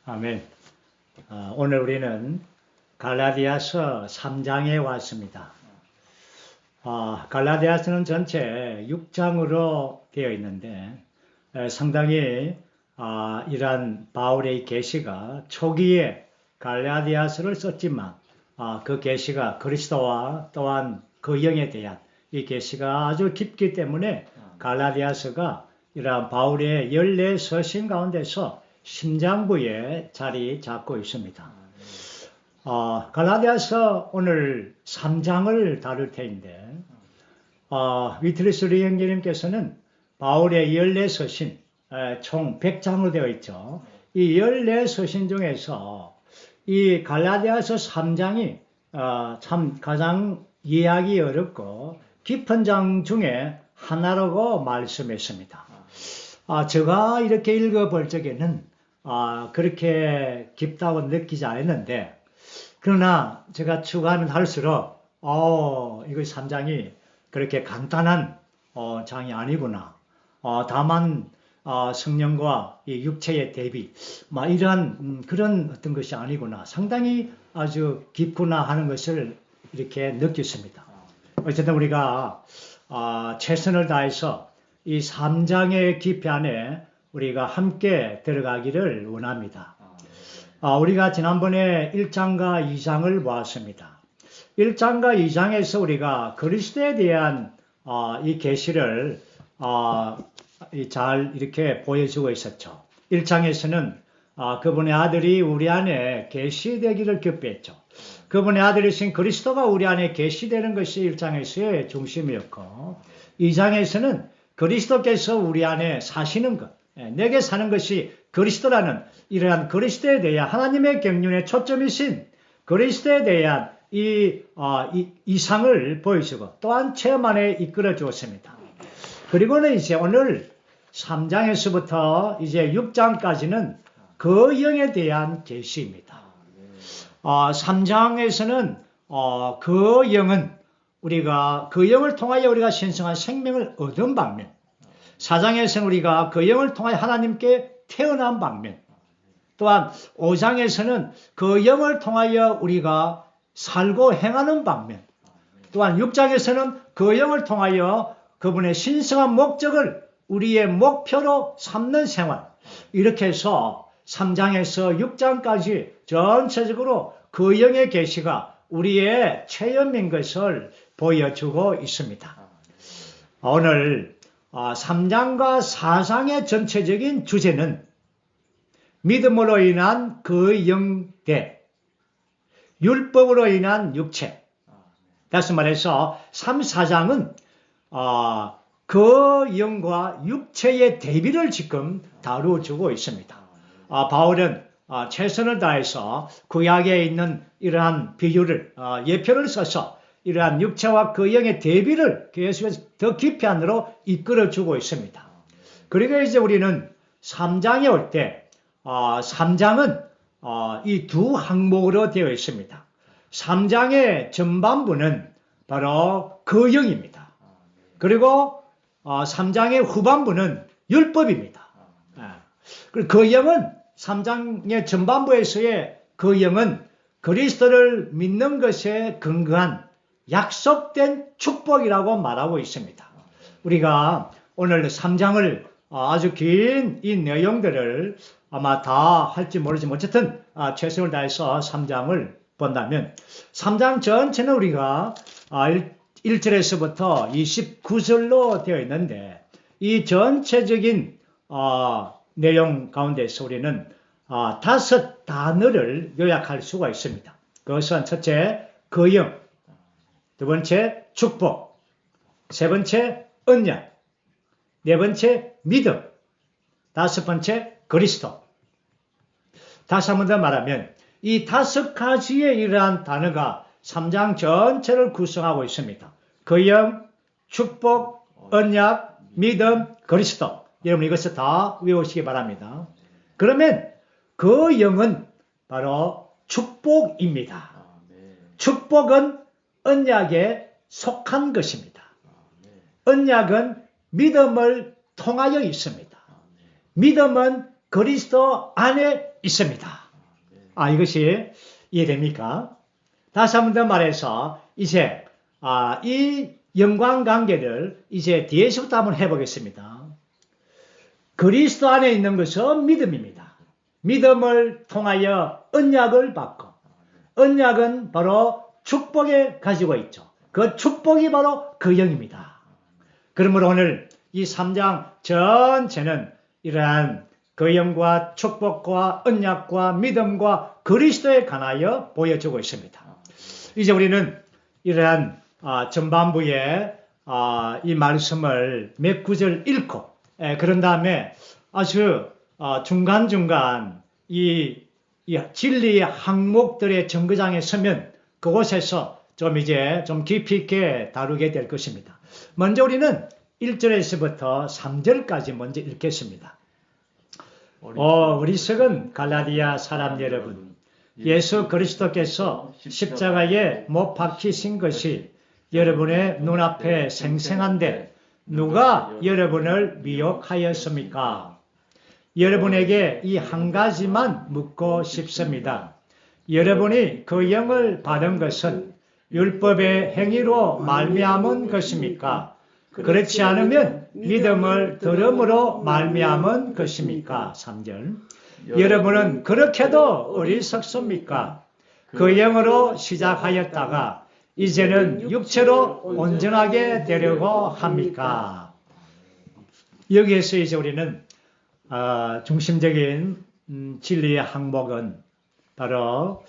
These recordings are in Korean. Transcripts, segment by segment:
아멘. 오늘 우리는 갈라디아서 3장에 왔습니다. 갈라디아서는 전체 6장으로 되어 있는데 상당히 이러한 바울의 계시가 초기에 갈라디아서를 썼지만 그 계시가 그리스도와 또한 그 영에 대한 이 계시가 아주 깊기 때문에 갈라디아서가 이러한 바울의 14서신 가운데서 심장부에 자리 잡고 있습니다. 갈라디아서 오늘 3장을 다룰 텐데 위트리스 리형제님께서는 바울의 14서신 총 100장으로 되어 있죠. 이 14서신 중에서 이 갈라디아서 3장이 참 가장 이해하기 어렵고 깊은 장 중에 하나라고 말씀했습니다. 제가 이렇게 읽어볼 적에는 그렇게 깊다고 느끼지 않았는데, 그러나 제가 추가하면 할수록 이거 3장이 그렇게 간단한 장이 아니구나. 다만 성령과 이 육체의 대비 이러한 그런 어떤 것이 아니구나. 상당히 아주 깊구나 하는 것을 이렇게 느꼈습니다. 어쨌든 우리가 최선을 다해서 이 3장의 깊이 안에 우리가 함께 들어가기를 원합니다. 우리가 지난번에 1장과 2장을 보았습니다. 1장과 2장에서 우리가 그리스도에 대한 이 계시를 잘 이렇게 보여주고 있었죠. 1장에서는 그분의 아들이 우리 안에 계시되기를 기뻐했죠. 그분의 아들이신 그리스도가 우리 안에 계시되는 것이 1장에서의 중심이었고, 2장에서는 그리스도께서 우리 안에 사시는 것, 내게 사는 것이 그리스도라는 이러한 그리스도에 대한 하나님의 경륜의 초점이신 그리스도에 대한 이 이상을 보여주고 또한 체험 안에 이끌어 주었습니다. 그리고는 이제 오늘 3장에서부터 이제 6장까지는 그 영에 대한 계시입니다. 3장에서는 그 영은 우리가 그 영을 통하여 우리가 신성한 생명을 얻은 방면, 4장에서는 우리가 그 영을 통하여 하나님께 태어난 방면, 또한 5장에서는 그 영을 통하여 우리가 살고 행하는 방면, 또한 6장에서는 그 영을 통하여 그분의 신성한 목적을 우리의 목표로 삼는 생활, 이렇게 해서 3장에서 6장까지 전체적으로 그 영의 계시가 우리의 체험인 것을 보여주고 있습니다. 오늘 3장과 4장의 전체적인 주제는 믿음으로 인한 그 영대, 율법으로 인한 육체. 다시 말해서 3, 4장은 그 영과 육체의 대비를 지금 다루어주고 있습니다. 바울은 최선을 다해서 구약에 있는 이러한 비유를, 예표를 써서 이러한 육체와 그 영의 대비를 계속해서 더 깊이 안으로 이끌어주고 있습니다. 그리고 이제 우리는 3장에 올 때, 3장은 이 두 항목으로 되어 있습니다. 3장의 전반부는 바로 그 영입니다. 그리고 3장의 후반부는 율법입니다. 그리고 그 영은 3장의 전반부에서의 그 영은 그리스도를 믿는 것에 근거한 약속된 축복이라고 말하고 있습니다. 우리가 오늘 3장을 아주 긴 이 내용들을 아마 다 할지 모르지만 어쨌든 최선을 다해서 3장을 본다면 3장 전체는 우리가 1절에서부터 29절로 되어 있는데 이 전체적인 내용 가운데서 우리는 5 단어를 요약할 수가 있습니다. 그것은 첫째, 그 영, 두 번째, 축복, 세 번째, 언약, 네 번째, 믿음, 다섯 번째, 그리스도. 다시 한 번 더 말하면 이 5가지의 이러한 단어가 3장 전체를 구성하고 있습니다. 그 영, 축복, 언약, 믿음, 그리스도. 여러분 이것을 다 외우시기 바랍니다. 그러면 그 영은 바로 축복입니다. 축복은 언약에 속한 것입니다. 언약은 믿음을 통하여 있습니다. 믿음은 그리스도 안에 있습니다. 이것이 이해됩니까? 다시 한 번 더 말해서 이제 이 연관 관계를 이제 뒤에서부터 한번 해보겠습니다. 그리스도 안에 있는 것은 믿음입니다. 믿음을 통하여 언약을 받고, 언약은 바로 축복에 가지고 있죠. 그 축복이 바로 그 영입니다. 그러므로 오늘 이 3장 전체는 이러한 그 영과 축복과 언약과 믿음과 그리스도에 관하여 보여주고 있습니다. 이제 우리는 이러한 전반부에 이 말씀을 몇 구절 읽고 그런 다음에 아주 중간중간 이 진리의 항목들의 정거장에 서면 그곳에서 좀 깊이 있게 다루게 될 것입니다. 먼저 우리는 1절에서부터 3절까지 먼저 읽겠습니다. 어리석은 갈라디아 사람 여러분, 예수 그리스도께서 십자가에 못 박히신 것이 여러분의 눈앞에 생생한데 누가 여러분을 미혹하였습니까? 여러분에게 이 한 가지만 묻고 싶습니다. 여러분이 그 영을 받은 것은 율법의 행위로 말미암은 것입니까? 그렇지 않으면 믿음을 들음으로 말미암은 것입니까? 3절. 여러분은 그렇게도 어리석습니까? 그 영으로 시작하였다가 이제는 육체로 온전하게 되려고 합니까? 여기에서 이제 우리는 중심적인 진리의 항목은 바로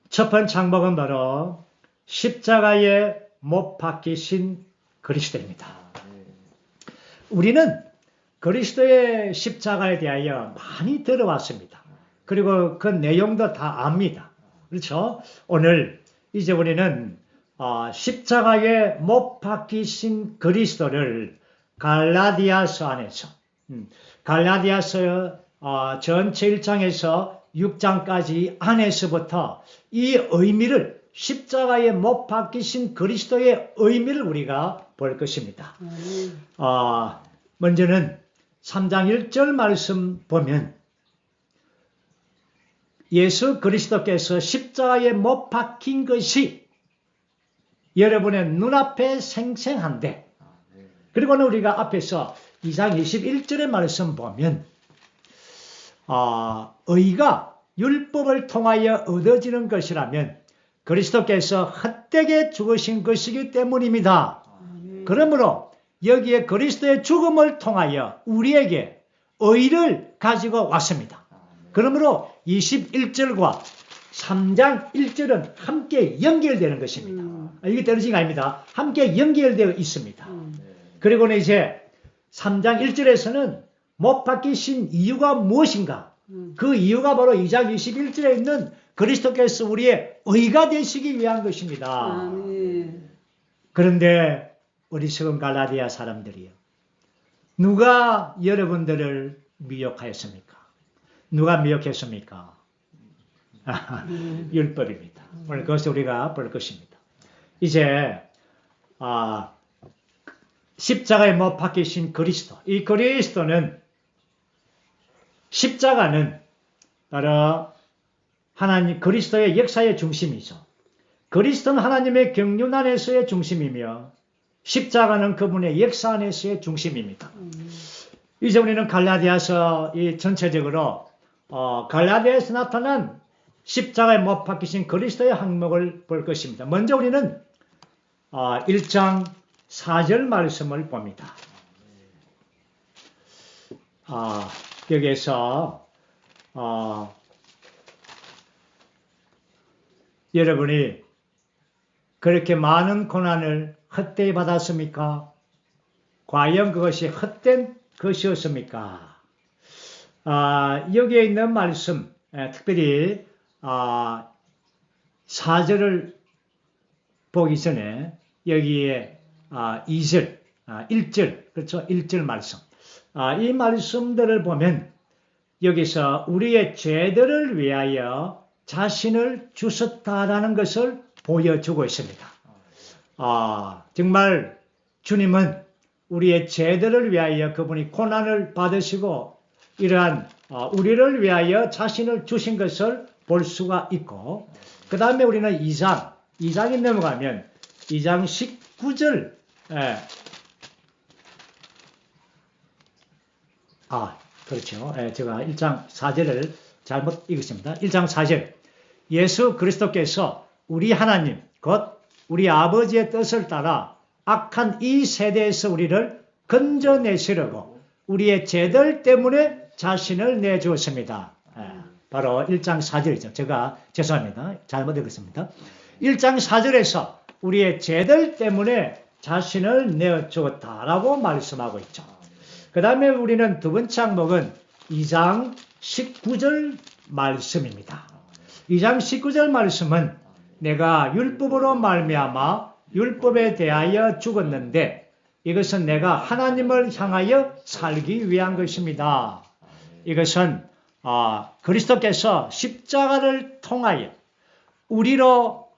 첫 번째 항목은 바로 십자가에 못 박히신 그리스도입니다. 우리는 그리스도의 십자가에 대하여 많이 들어왔습니다. 그리고 그 내용도 다 압니다. 그렇죠? 오늘 이제 우리는 십자가에 못 박히신 그리스도를 갈라디아서 안에서 갈라디아서 전체 1장에서 6장까지 안에서부터 이 의미를 십자가에 못 박히신 그리스도의 의미를 우리가 볼 것입니다. 먼저는 3장 1절 말씀 보면 예수 그리스도께서 십자가에 못 박힌 것이 여러분의 눈앞에 생생한데, 그리고는 우리가 앞에서 2장 21절의 말씀 보면 의가 율법을 통하여 얻어지는 것이라면 그리스도께서 헛되게 죽으신 것이기 때문입니다. 그러므로 여기에 그리스도의 죽음을 통하여 우리에게 의를 가지고 왔습니다. 그러므로 21절과 3장 1절은 함께 연결되는 것입니다. 이게 떨어진 게 아닙니다. 함께 연결되어 있습니다. 그리고는 이제 3장 1절에서는 못 박히신 이유가 무엇인가? 그 이유가 바로 2장 21절에 있는 그리스도께서 우리의 의가 되시기 위한 것입니다. 그런데 어리석은 갈라디아 사람들이요, 누가 여러분들을 미혹하였습니까? 누가 미혹했습니까? 율법입니다. 오늘 그것을 우리가 볼 것입니다. 이제 십자가에 못 박히신 그리스도, 이 그리스도는, 십자가는 바로 하나님 그리스도의 역사의 중심이죠. 그리스도는 하나님의 경륜 안에서의 중심이며 십자가는 그분의 역사 안에서의 중심입니다. 이제 우리는 갈라디아서 이 전체적으로 갈라디아에서 나타난 십자가에 못 박히신 그리스도의 항목을 볼 것입니다. 먼저 우리는 1장 4절 말씀을 봅니다. 여기에서 여러분이 그렇게 많은 고난을 헛되이 받았습니까? 과연 그것이 헛된 것이었습니까? 여기에 있는 말씀, 특별히 4절을 보기 전에 여기에 2절, 1절, 그렇죠? 1절 말씀. 이 말씀들을 보면 여기서 우리의 죄들을 위하여 자신을 주셨다라는 것을 보여주고 있습니다. 정말 주님은 우리의 죄들을 위하여 그분이 고난을 받으시고 이러한 우리를 위하여 자신을 주신 것을 볼 수가 있고, 그 다음에 우리는 2장에 넘어가면 2장 19절, 그렇죠. 제가 1장 4절을 잘못 읽었습니다. 1장 4절. 예수 그리스도께서 우리 하나님, 곧 우리 아버지의 뜻을 따라 악한 이 세대에서 우리를 건져내시려고 우리의 죄들 때문에 자신을 내주었습니다. 바로 1장 4절이죠. 제가 죄송합니다. 잘못 읽었습니다. 1장 4절에서 우리의 죄들 때문에 자신을 내어주었다라고 말씀하고 있죠. 그 다음에 우리는 두 번째 항목은 2장 19절 말씀입니다. 2장 19절 말씀은 내가 율법으로 말미암아 율법에 대하여 죽었는데 이것은 내가 하나님을 향하여 살기 위한 것입니다. 이것은 그리스도께서 십자가를 통하여 우리로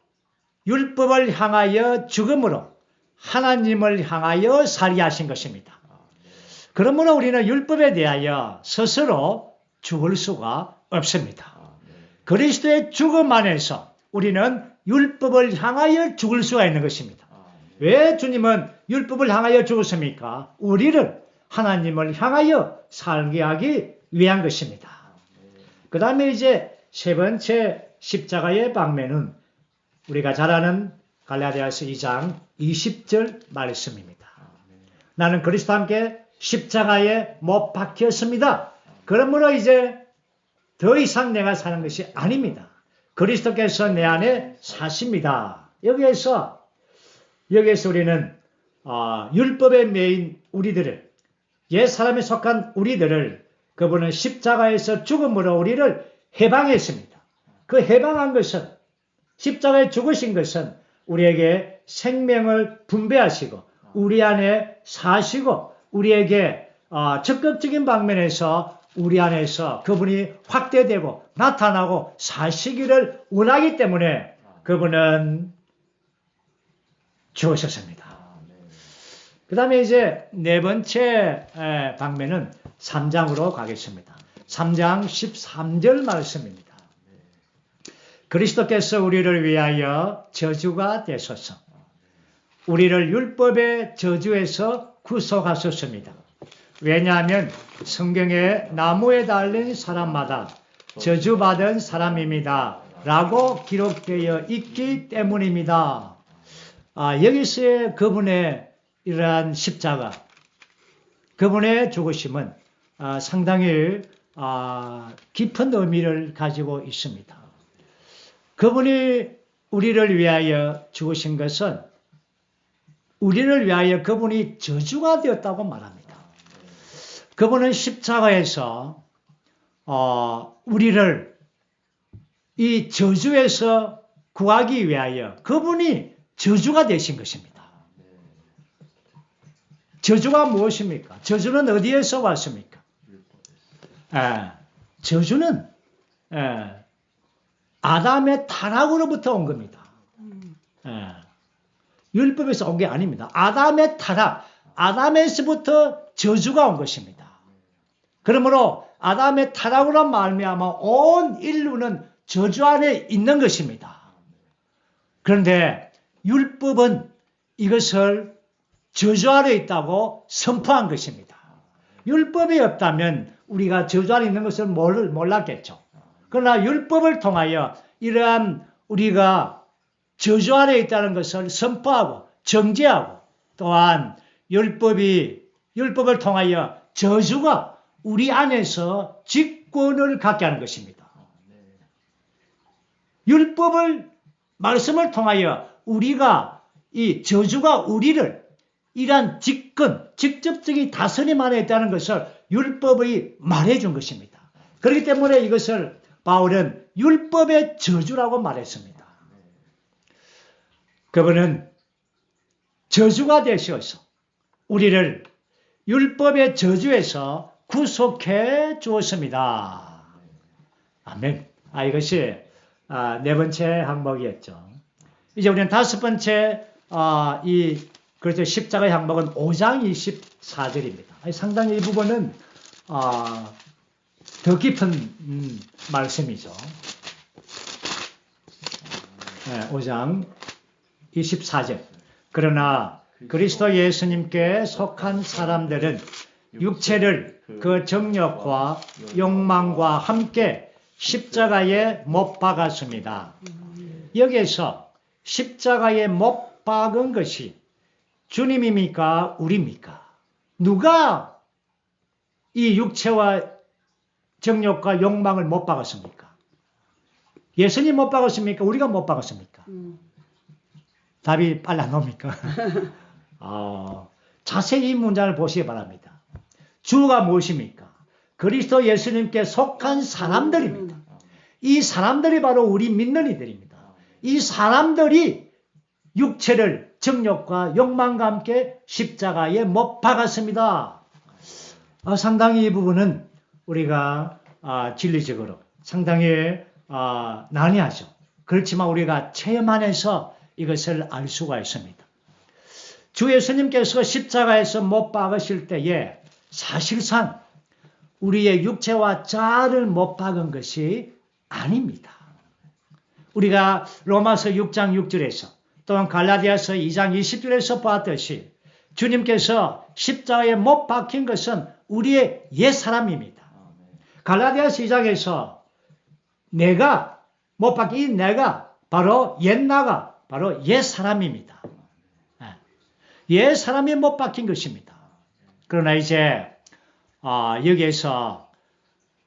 율법을 향하여 죽음으로 하나님을 향하여 살게 하신 것입니다. 그러므로 우리는 율법에 대하여 스스로 죽을 수가 없습니다. 그리스도의 죽음 안에서 우리는 율법을 향하여 죽을 수가 있는 것입니다. 왜 주님은 율법을 향하여 죽었습니까? 우리를 하나님을 향하여 살게 하기 위한 것입니다. 그 다음에 이제 세 번째 십자가의 방면은 우리가 잘 아는 갈라디아서 2장 20절 말씀입니다. 나는 그리스도와 함께 십자가에 못 박혔습니다. 그러므로 이제 더 이상 내가 사는 것이 아닙니다. 그리스도께서 내 안에 사십니다. 여기에서 우리는 율법에 매인 우리들을, 옛 사람에 속한 우리들을 그분은 십자가에서 죽음으로 우리를 해방했습니다. 그 해방한 것은, 십자가에 죽으신 것은 우리에게 생명을 분배하시고 우리 안에 사시고 우리에게 적극적인 방면에서 우리 안에서 그분이 확대되고 나타나고 사시기를 원하기 때문에 그분은 죽으셨습니다. 그 다음에 이제 네 번째 방면은 3장으로 가겠습니다. 3장 13절 말씀입니다. 그리스도께서 우리를 위하여 저주가 되소서. 우리를 율법의 저주에서 구속하셨습니다. 왜냐하면 성경에 나무에 달린 사람마다 저주받은 사람입니다. 라고 기록되어 있기 때문입니다. 여기서의 그분의 이러한 십자가, 그분의 죽으심은 상당히 깊은 의미를 가지고 있습니다. 그분이 우리를 위하여 죽으신 것은 우리를 위하여 그분이 저주가 되었다고 말합니다. 그분은 십자가에서 우리를 이 저주에서 구하기 위하여 그분이 저주가 되신 것입니다. 저주가 무엇입니까? 저주는 어디에서 왔습니까? 저주는 아담의 타락으로부터 온 겁니다. 율법에서 온 게 아닙니다. 아담의 타락, 아담에서부터 저주가 온 것입니다. 그러므로 아담의 타락으로 말미암아 온 인류는 저주 안에 있는 것입니다. 그런데 율법은 이것을 저주 아래 있다고 선포한 것입니다. 율법이 없다면 우리가 저주 안에 있는 것을 몰랐겠죠. 그러나 율법을 통하여 이러한 우리가 저주 아래 있다는 것을 선포하고 정죄하고 또한 율법을 통하여 저주가 우리 안에서 직권을 갖게 하는 것입니다. 말씀을 통하여 우리가 이 저주가 우리를 이러한 직접적인 다스림 안에 있다는 것을 율법이 말해준 것입니다. 그렇기 때문에 이것을 바울은 율법의 저주라고 말했습니다. 그분은 저주가 되셔서 우리를 율법의 저주에서 구속해 주었습니다. 아멘. 이것이 네 번째 항목이었죠. 이제 우리는 다섯 번째 그래서 십자가의 항목은 5장 24절입니다. 상당히 이 부분은 더 깊은 말씀이죠. 5장 24절. 그러나 그리스도 예수님께 속한 사람들은 육체를 그 정욕과 욕망과 함께 십자가에 못 박았습니다. 여기에서 십자가에 못 박은 것이 주님입니까? 우리입니까? 누가 이 육체와 정욕과 욕망을 못 박았습니까? 예수님 못 박았습니까? 우리가 못 박았습니까? 답이 빨리 안 나옵니까? 자세히 이 문장을 보시기 바랍니다. 주가 무엇입니까? 그리스도 예수님께 속한 사람들입니다. 이 사람들이 바로 우리 믿는 이들입니다. 이 사람들이 육체를 정욕과 욕망과 함께 십자가에 못 박았습니다. 상당히 이 부분은 우리가 진리적으로 상당히 난해하죠. 그렇지만 우리가 체험 안에서 이것을 알 수가 있습니다. 주 예수님께서 십자가에서 못 박으실 때에 사실상 우리의 육체와 자아를 못 박은 것이 아닙니다. 우리가 로마서 6장 6절에서 또한 갈라디아서 2장 20절에서 봤듯이 주님께서 십자가에 못 박힌 것은 우리의 옛사람입니다. 갈라디아서 2장에서 내가 못 박힌 이 내가 바로 옛나가 바로 옛사람입니다. 옛사람이 못 박힌 것입니다. 그러나 이제 여기에서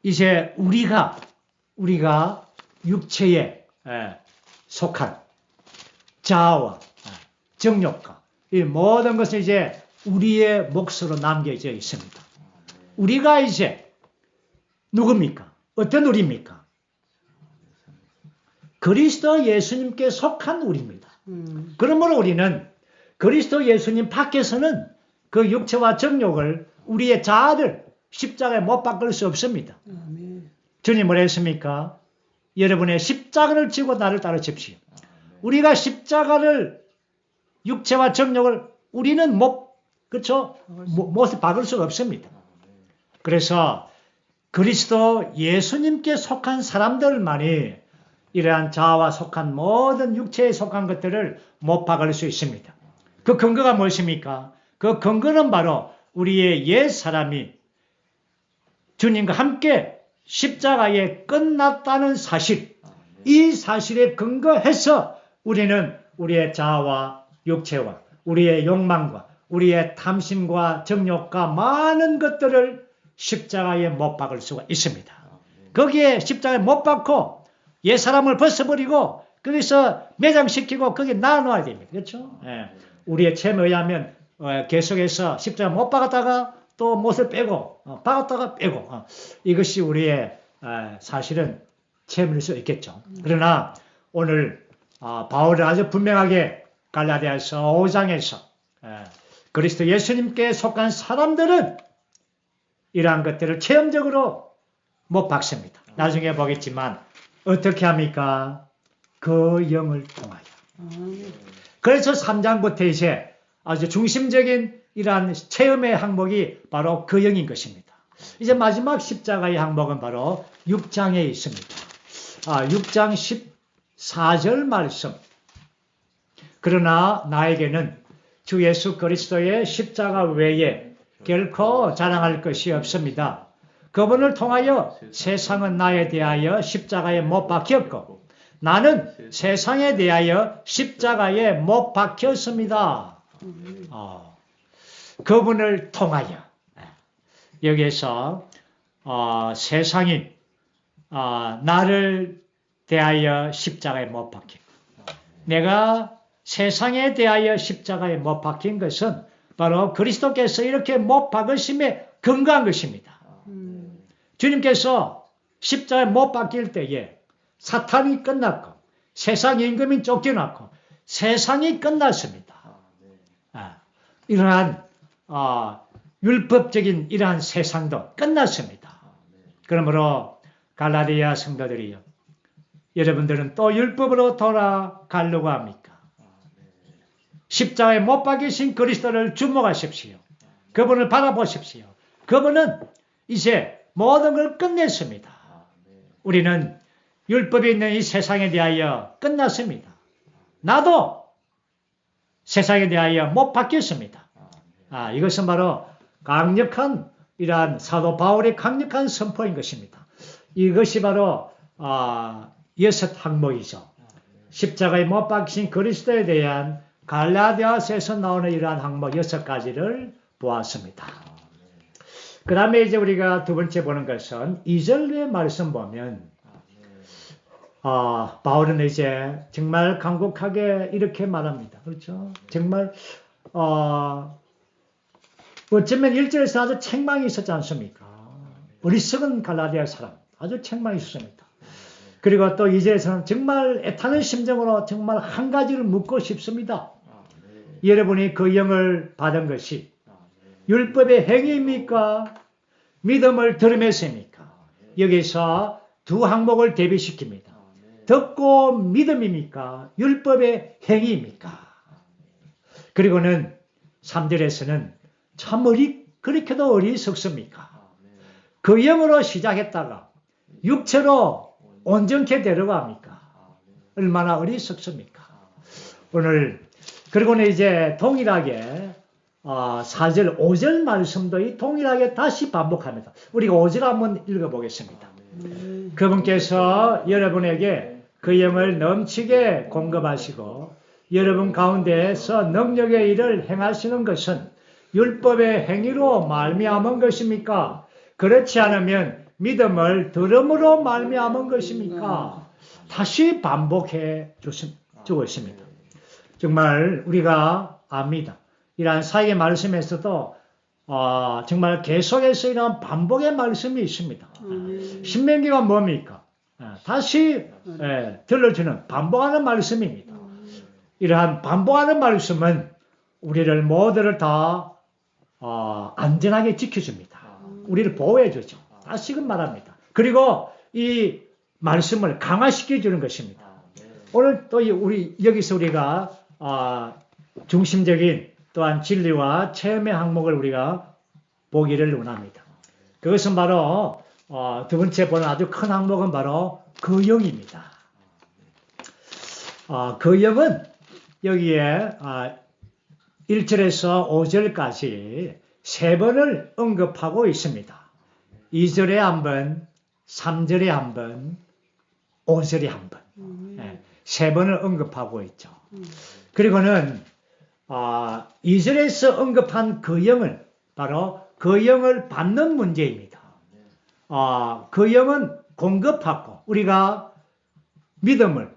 이제 우리가 육체에 속한 자아와 정욕과 이 모든 것은 이제 우리의 몫으로 남겨져 있습니다. 우리가 이제 누굽니까? 어떤 우리입니까? 그리스도 예수님께 속한 우리입니다. 그러므로 우리는 그리스도 예수님 밖에서는 그 육체와 정욕을 우리의 자아를 십자가에 못 박을 수 없습니다. 주님 뭐라 했습니까? 여러분의 십자가를 지고 나를 따르십시오. 우리가 십자가를 육체와 정욕을 우리는 못에 박을 수가 없습니다. 그래서 그리스도 예수님께 속한 사람들만이 이러한 자아와 속한 모든 육체에 속한 것들을 못 박을 수 있습니다. 그 근거가 무엇입니까? 그 근거는 바로 우리의 옛 사람이 주님과 함께 십자가에 끝났다는 사실, 이 사실에 근거해서 우리는 우리의 자아와 육체와 우리의 욕망과 우리의 탐심과 정욕과 많은 것들을 십자가에 못 박을 수가 있습니다. 거기에 십자가에 못 박고 옛 사람을 벗어버리고 거기서 매장시키고 거기에 놔놓아야 됩니다. 그렇죠? 우리의 체험에 의하면 계속해서 십자가에 못 박았다가 또 못을 빼고 박았다가 빼고 이것이 우리의 사실은 체험일 수 있겠죠. 그러나 오늘 바울은 아주 분명하게 갈라디아서 5장에서 그리스도 예수님께 속한 사람들은 이러한 것들을 체험적으로 못 박습니다. 나중에 보겠지만 어떻게 합니까? 그 영을 통하여. 그래서 3장부터 이제 아주 중심적인 이러한 체험의 항목이 바로 그 영인 것입니다. 이제 마지막 십자가의 항목은 바로 6장에 있습니다. 6장 14절 말씀. 그러나 나에게는 주 예수 그리스도의 십자가 외에 결코 자랑할 것이 없습니다. 그분을 통하여 세상은 나에 대하여 십자가에 못 박혔고 나는 세상에 대하여 십자가에 못 박혔습니다. 그분을 통하여 여기에서 세상이 나를 대하여 십자가에 못 박힌 내가 세상에 대하여 십자가에 못 박힌 것은 바로 그리스도께서 이렇게 못 박으심에 근거한 것입니다. 주님께서 십자가에 못 박힐 때에 사탄이 끝났고 세상 임금이 쫓겨났고 세상이 끝났습니다. 이러한 율법적인 이러한 세상도 끝났습니다. 그러므로 갈라디아 성도들이요, 여러분들은 또 율법으로 돌아가려고 합니까? 십자가에 못 박히신 그리스도를 주목하십시오. 그분을 바라보십시오. 그분은 이제 모든 걸 끝냈습니다. 우리는 율법이 있는 이 세상에 대하여 끝났습니다. 나도 세상에 대하여 못 바뀌었습니다. 이것은 바로 강력한 이러한 사도 바울의 강력한 선포인 것입니다. 이것이 바로 6항목이죠. 십자가에 못 박히신 그리스도에 대한 갈라디아서에서 나오는 이러한 항목 6가지를 보았습니다. 그 다음에 이제 우리가 두 번째 보는 것은 2절의 말씀 보면 바울은 이제 정말 간곡하게 이렇게 말합니다. 그렇죠? 정말 어쩌면 1절에서 아주 책망이 있었지 않습니까? 어리석은 갈라디아 사람 아주 책망이 있었습니다. 그리고 또 2절에서는 정말 애타는 심정으로 정말 한 가지를 묻고 싶습니다. 여러분이 그 영을 받은 것이 율법의 행위입니까? 믿음을 들음에서입니까? 여기서 두 항목을 대비시킵니다. 듣고 믿음입니까? 율법의 행위입니까? 그리고는 3절에서는 참 그렇게도 어리석습니까? 그 영으로 시작했다가 육체로 온전케 데려갑니까? 얼마나 어리석습니까? 오늘 그리고는 이제 동일하게 4절, 5절 말씀도 이 동일하게 다시 반복합니다. 우리가 5절 한번 읽어보겠습니다. 그분께서 여러분에게 그 영을 넘치게 공급하시고 여러분 가운데에서 능력의 일을 행하시는 것은 율법의 행위로 말미암은 것입니까? 그렇지 않으면 믿음을 들음으로 말미암은 것입니까? 다시 반복해 주고 있습니다. 정말 우리가 압니다. 이러한 사역의 말씀에서도 정말 계속해서 이러한 반복의 말씀이 있습니다. 신명기가 뭡니까? 다시 들려주는 반복하는 말씀입니다. 이러한 반복하는 말씀은 우리를 모두를 다 안전하게 지켜줍니다. 우리를 보호해주죠. 다시금 말합니다. 그리고 이 말씀을 강화시켜주는 것입니다. 오늘 또 우리 여기서 우리가 중심적인 또한 진리와 체험의 항목을 우리가 보기를 원합니다. 그것은 바로 두 번째 보는 아주 큰 항목은 바로 그 영입니다. 그 영은 여기에 1절에서 5절까지 세 번을 언급하고 있습니다. 2절에 한 번, 3절에 한 번, 5절에 한 번. 세 번을 언급하고 있죠. 그리고는 2절에서 언급한 그 영은 바로 그 영을 받는 문제입니다. 그 영은 공급받고 우리가 믿음을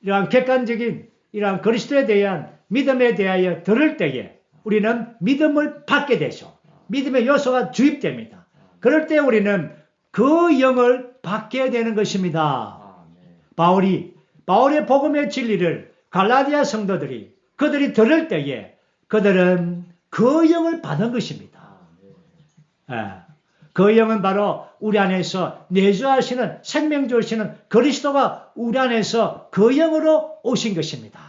이러한 객관적인 이러한 그리스도에 대한 믿음에 대하여 들을 때에 우리는 믿음을 받게 되죠. 믿음의 요소가 주입됩니다. 그럴 때 우리는 그 영을 받게 되는 것입니다. 바울의 복음의 진리를 갈라디아 성도들이 그들이 들을 때에 그들은 그 영을 받은 것입니다. 그 영은 바로 우리 안에서 내주하시는 생명 주시는 그리스도가 우리 안에서 그 영으로 오신 것입니다.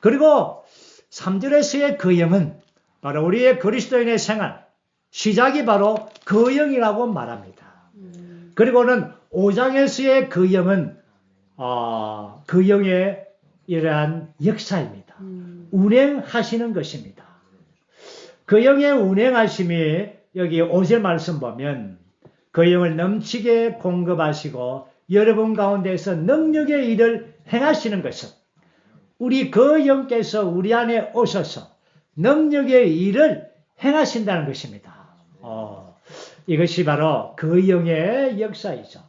그리고 3절에서의 그 영은 바로 우리의 그리스도인의 생활 시작이 바로 그 영이라고 말합니다. 그리고는 5장에서의 그 영은 그 영의 이러한 역사입니다. 운행하시는 것입니다. 그 영의 운행하심이 여기 5절 말씀 보면 그 영을 넘치게 공급하시고 여러분 가운데서 능력의 일을 행하시는 것은 우리 그 영께서 우리 안에 오셔서 능력의 일을 행하신다는 것입니다. 이것이 바로 그 영의 역사이죠.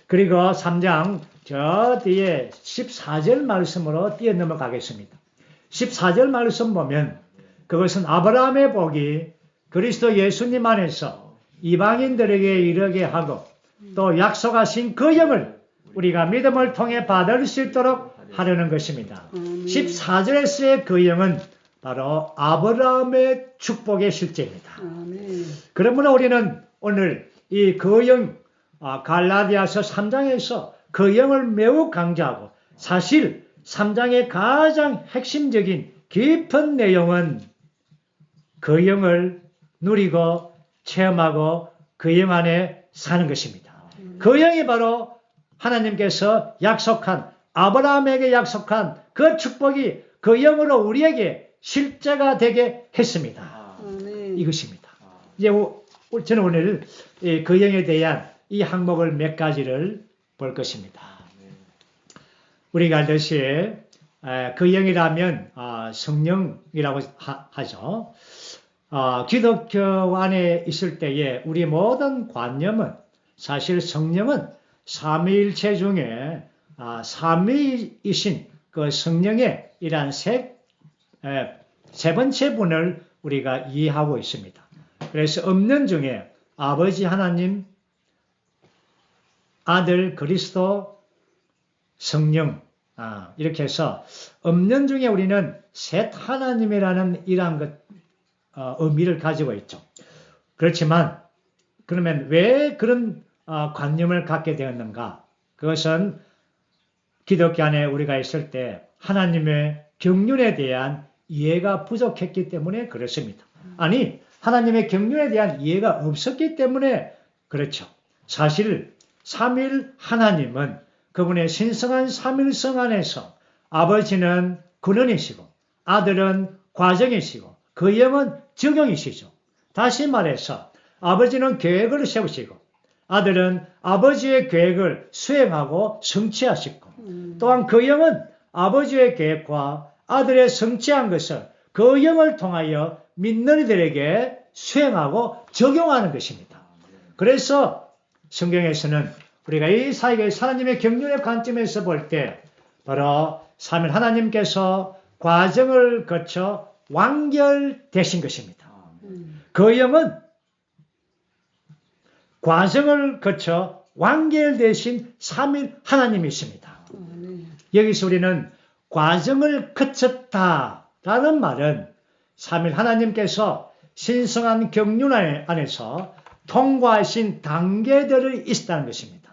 그리고 3장 저 뒤에 14절 말씀으로 뛰어넘어가겠습니다. 14절 말씀 보면 그것은 아브라함의 복이 그리스도 예수님 안에서 이방인들에게 이르게 하고 또 약속하신 그 영을 우리가 믿음을 통해 받을 수 있도록 하려는 것입니다. 14절에서의 그 영은 바로 아브라함의 축복의 실제입니다. 그러므로 우리는 오늘 이 그 영, 갈라디아서 3장에서 그 영을 매우 강조하고 사실 3장의 가장 핵심적인 깊은 내용은 그 영을 누리고 체험하고 그 영 안에 사는 것입니다. 그 영이 바로 하나님께서 약속한, 아브라함에게 약속한 그 축복이 그 영으로 우리에게 실제가 되게 했습니다. 이것입니다. 이제 저는 오늘 그 영에 대한 이 항목을 몇 가지를 볼 것입니다. 우리가 알듯이 그 영이라면 성령이라고 하죠. 기독교 안에 있을 때에 우리 모든 관념은 사실 성령은 삼위일체 중에 삼위이신 그 성령의 이러한 세 번째 분을 우리가 이해하고 있습니다. 그래서 없는 중에 아버지 하나님, 아들 그리스도, 성령, 이렇게 해서 없는 중에 우리는 셋 하나님이라는 이러한 의미를 가지고 있죠. 그렇지만 그러면 왜 그런 관념을 갖게 되었는가? 그것은 기독교 안에 우리가 있을 때 하나님의 경륜에 대한 이해가 부족했기 때문에 그렇습니다. 아니, 하나님의 경륜에 대한 이해가 없었기 때문에 그렇죠. 사실 삼일 하나님은 그분의 신성한 삼일성 안에서 아버지는 근원이시고 아들은 과정이시고 그 영은 적용이시죠. 다시 말해서 아버지는 계획을 세우시고 아들은 아버지의 계획을 수행하고 성취하시고 또한 그 영은 아버지의 계획과 아들의 성취한 것을 그 영을 통하여 믿는 이들에게 수행하고 적용하는 것입니다. 그래서 성경에서는 우리가 이 사역의 하나님의 경륜의 관점에서 볼 때 바로 삼일 하나님께서 과정을 거쳐 완결되신 것입니다. 그 영은 과정을 거쳐 완결되신 삼일 하나님이십니다. 여기서 우리는 과정을 거쳤다라는 말은 삼일 하나님께서 신성한 경륜 안에서 통과하신 단계들이 있다는 것입니다.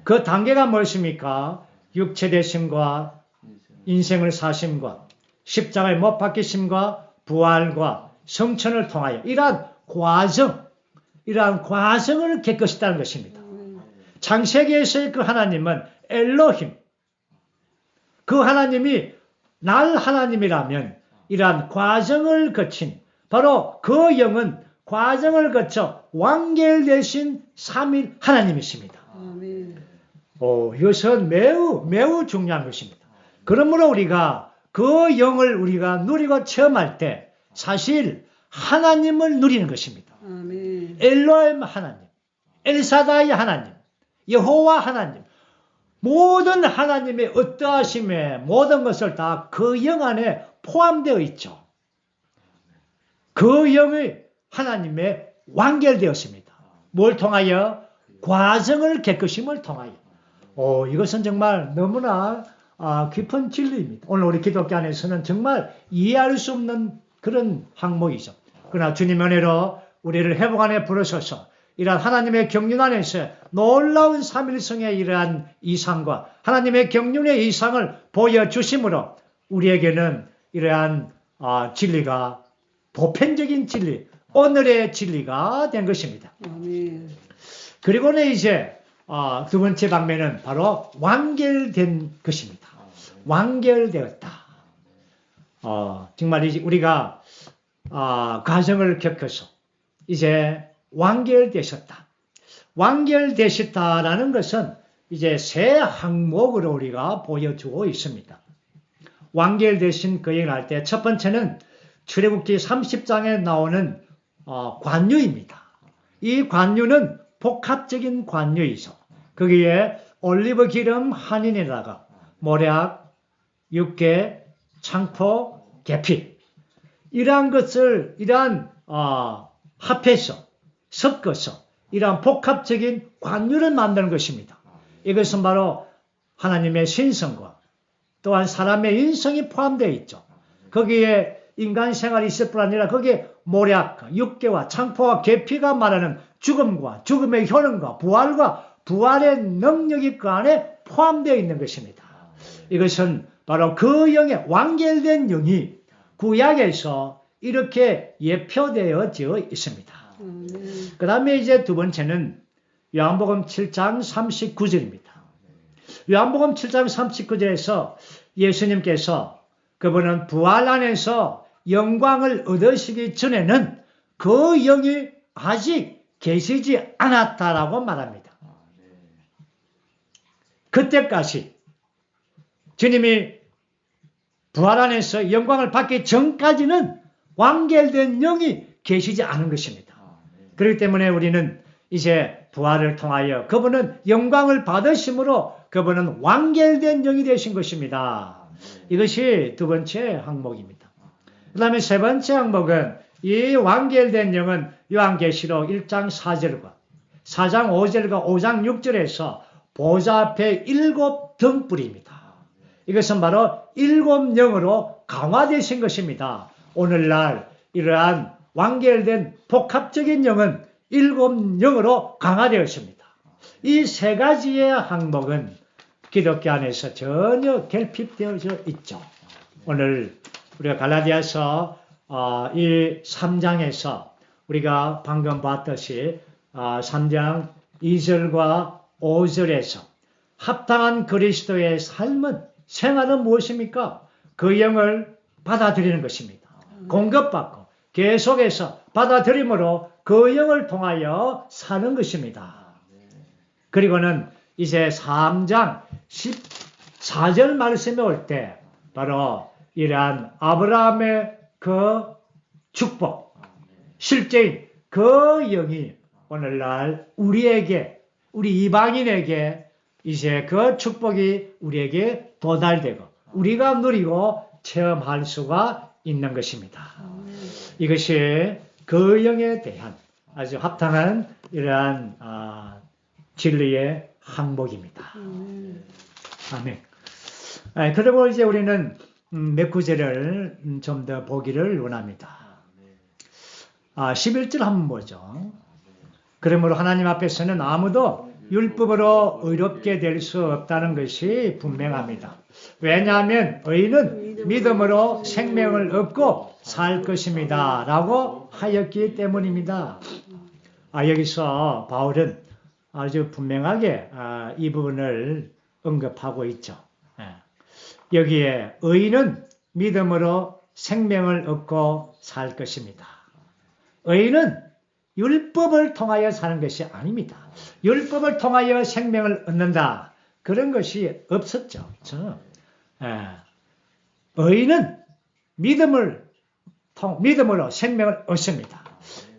그 단계가 무엇입니까? 육체되심과 인생을 사심과 십자가에 못 박히심과 부활과 성천을 통하여 이러한 과정을 겪으셨다는 것입니다. 창세기에서의 그 하나님은 엘로힘, 그 하나님이 날 하나님이라면 이러한 과정을 거친 바로 그 영은 과정을 거쳐 완결되신 삼일 하나님이십니다. 이것은 매우 중요한 것입니다. 그러므로 우리가 그 영을 우리가 누리고 체험할 때 사실 하나님을 누리는 것입니다. 엘로힘 하나님, 엘사다이 하나님, 여호와 하나님, 모든 하나님의 어떠하심에 모든 것을 다 그 영 안에 포함되어 있죠. 그 영이 하나님의 완결되었습니다. 뭘 통하여? 과정을 겪으심을 통하여. 이것은 정말 너무나 깊은 진리입니다. 오늘 우리 기독교 안에서는 정말 이해할 수 없는 그런 항목이죠. 그러나 주님 은혜로 우리를 회복 안에 부르셔서 이러한 하나님의 경륜 안에서 놀라운 삼일성의 이러한 이상과 하나님의 경륜의 이상을 보여주심으로 우리에게는 이러한 진리가 보편적인 진리, 오늘의 진리가 된 것입니다. 그리고는 이제 두 번째 방면은 바로 완결된 것입니다. 완결되었다. 정말 우리가 과정을 겪어서 이제 완결되셨다. 완결되셨다라는 것은 이제 세 항목으로 우리가 보여주고 있습니다. 완결되신 그 얘기를 할 때 첫 번째는 출애굽기 30장에 나오는 관유입니다. 이 관유는 복합적인 관유이죠. 거기에 올리브 기름 한인에다가 모략, 육개, 창포, 계피 이러한 것을 합해서 섞어서 이러한 복합적인 관유를 만드는 것입니다. 이것은 바로 하나님의 신성과 또한 사람의 인성이 포함되어 있죠. 거기에 인간 생활이 있을 뿐 아니라 거기에 모략, 육개와 창포와 계피가 말하는 죽음과 죽음의 효능과 부활과 부활의 능력이 그 안에 포함되어 있는 것입니다. 이것은 바로 그 영의 완결된 영이 구약에서 이렇게 예표되어져 있습니다. 그 다음에 이제 두 번째는 요한복음 7장 39절입니다. 요한복음 7장 39절에서 예수님께서 그분은 부활 안에서 영광을 얻으시기 전에는 그 영이 아직 계시지 않았다라고 말합니다. 그때까지 주님이 부활 안에서 영광을 받기 전까지는 완결된 영이 계시지 않은 것입니다. 그렇기 때문에 우리는 이제 부활을 통하여 그분은 영광을 받으심으로 그분은 완결된 영이 되신 것입니다. 이것이 두 번째 항목입니다. 그 다음에 세 번째 항목은 이 완결된 영은 요한계시록 1장 4절과 4장 5절과 5장 6절에서 보좌 앞에 7 등불입니다. 이것은 바로 7 영으로 강화되신 것입니다. 오늘날 이러한 완결된 복합적인 영은 7 영으로 강화되었습니다. 이 세 가지의 항목은 기독교 안에서 전혀 결핍되어져 있죠. 오늘 우리가 갈라디아서 이 3장에서 우리가 방금 봤듯이 3장 2절과 5절에서 합당한 그리스도의 삶은 생활은 무엇입니까? 그 영을 받아들이는 것입니다. 공급받고 계속해서 받아들임으로 그 영을 통하여 사는 것입니다. 그리고는 이제 3장 14절 말씀에 올 때 바로 이러한 아브라함의 그 축복, 실제인 그 영이 오늘날 우리에게, 우리 이방인에게 이제 그 축복이 우리에게 도달되고 우리가 누리고 체험할 수가 있는 것입니다. 이것이 그 영에 대한 아주 합당한 이러한 진리의 항목입니다. 아멘. 그리고 이제 우리는 몇 구절을 좀 더 보기를 원합니다. 11절 한번 보죠. 그러므로 하나님 앞에서는 아무도 율법으로 의롭게 될 수 없다는 것이 분명합니다. 왜냐하면 의인은 믿음으로 생명을 얻고 살 것입니다. 라고 하였기 때문입니다. 여기서 바울은 아주 분명하게 이 부분을 언급하고 있죠. 여기에 의인은 믿음으로 생명을 얻고 살 것입니다. 의인은 율법을 통하여 사는 것이 아닙니다. 율법을 통하여 생명을 얻는다. 그런 것이 없었죠. 의인은 믿음으로 생명을 얻습니다.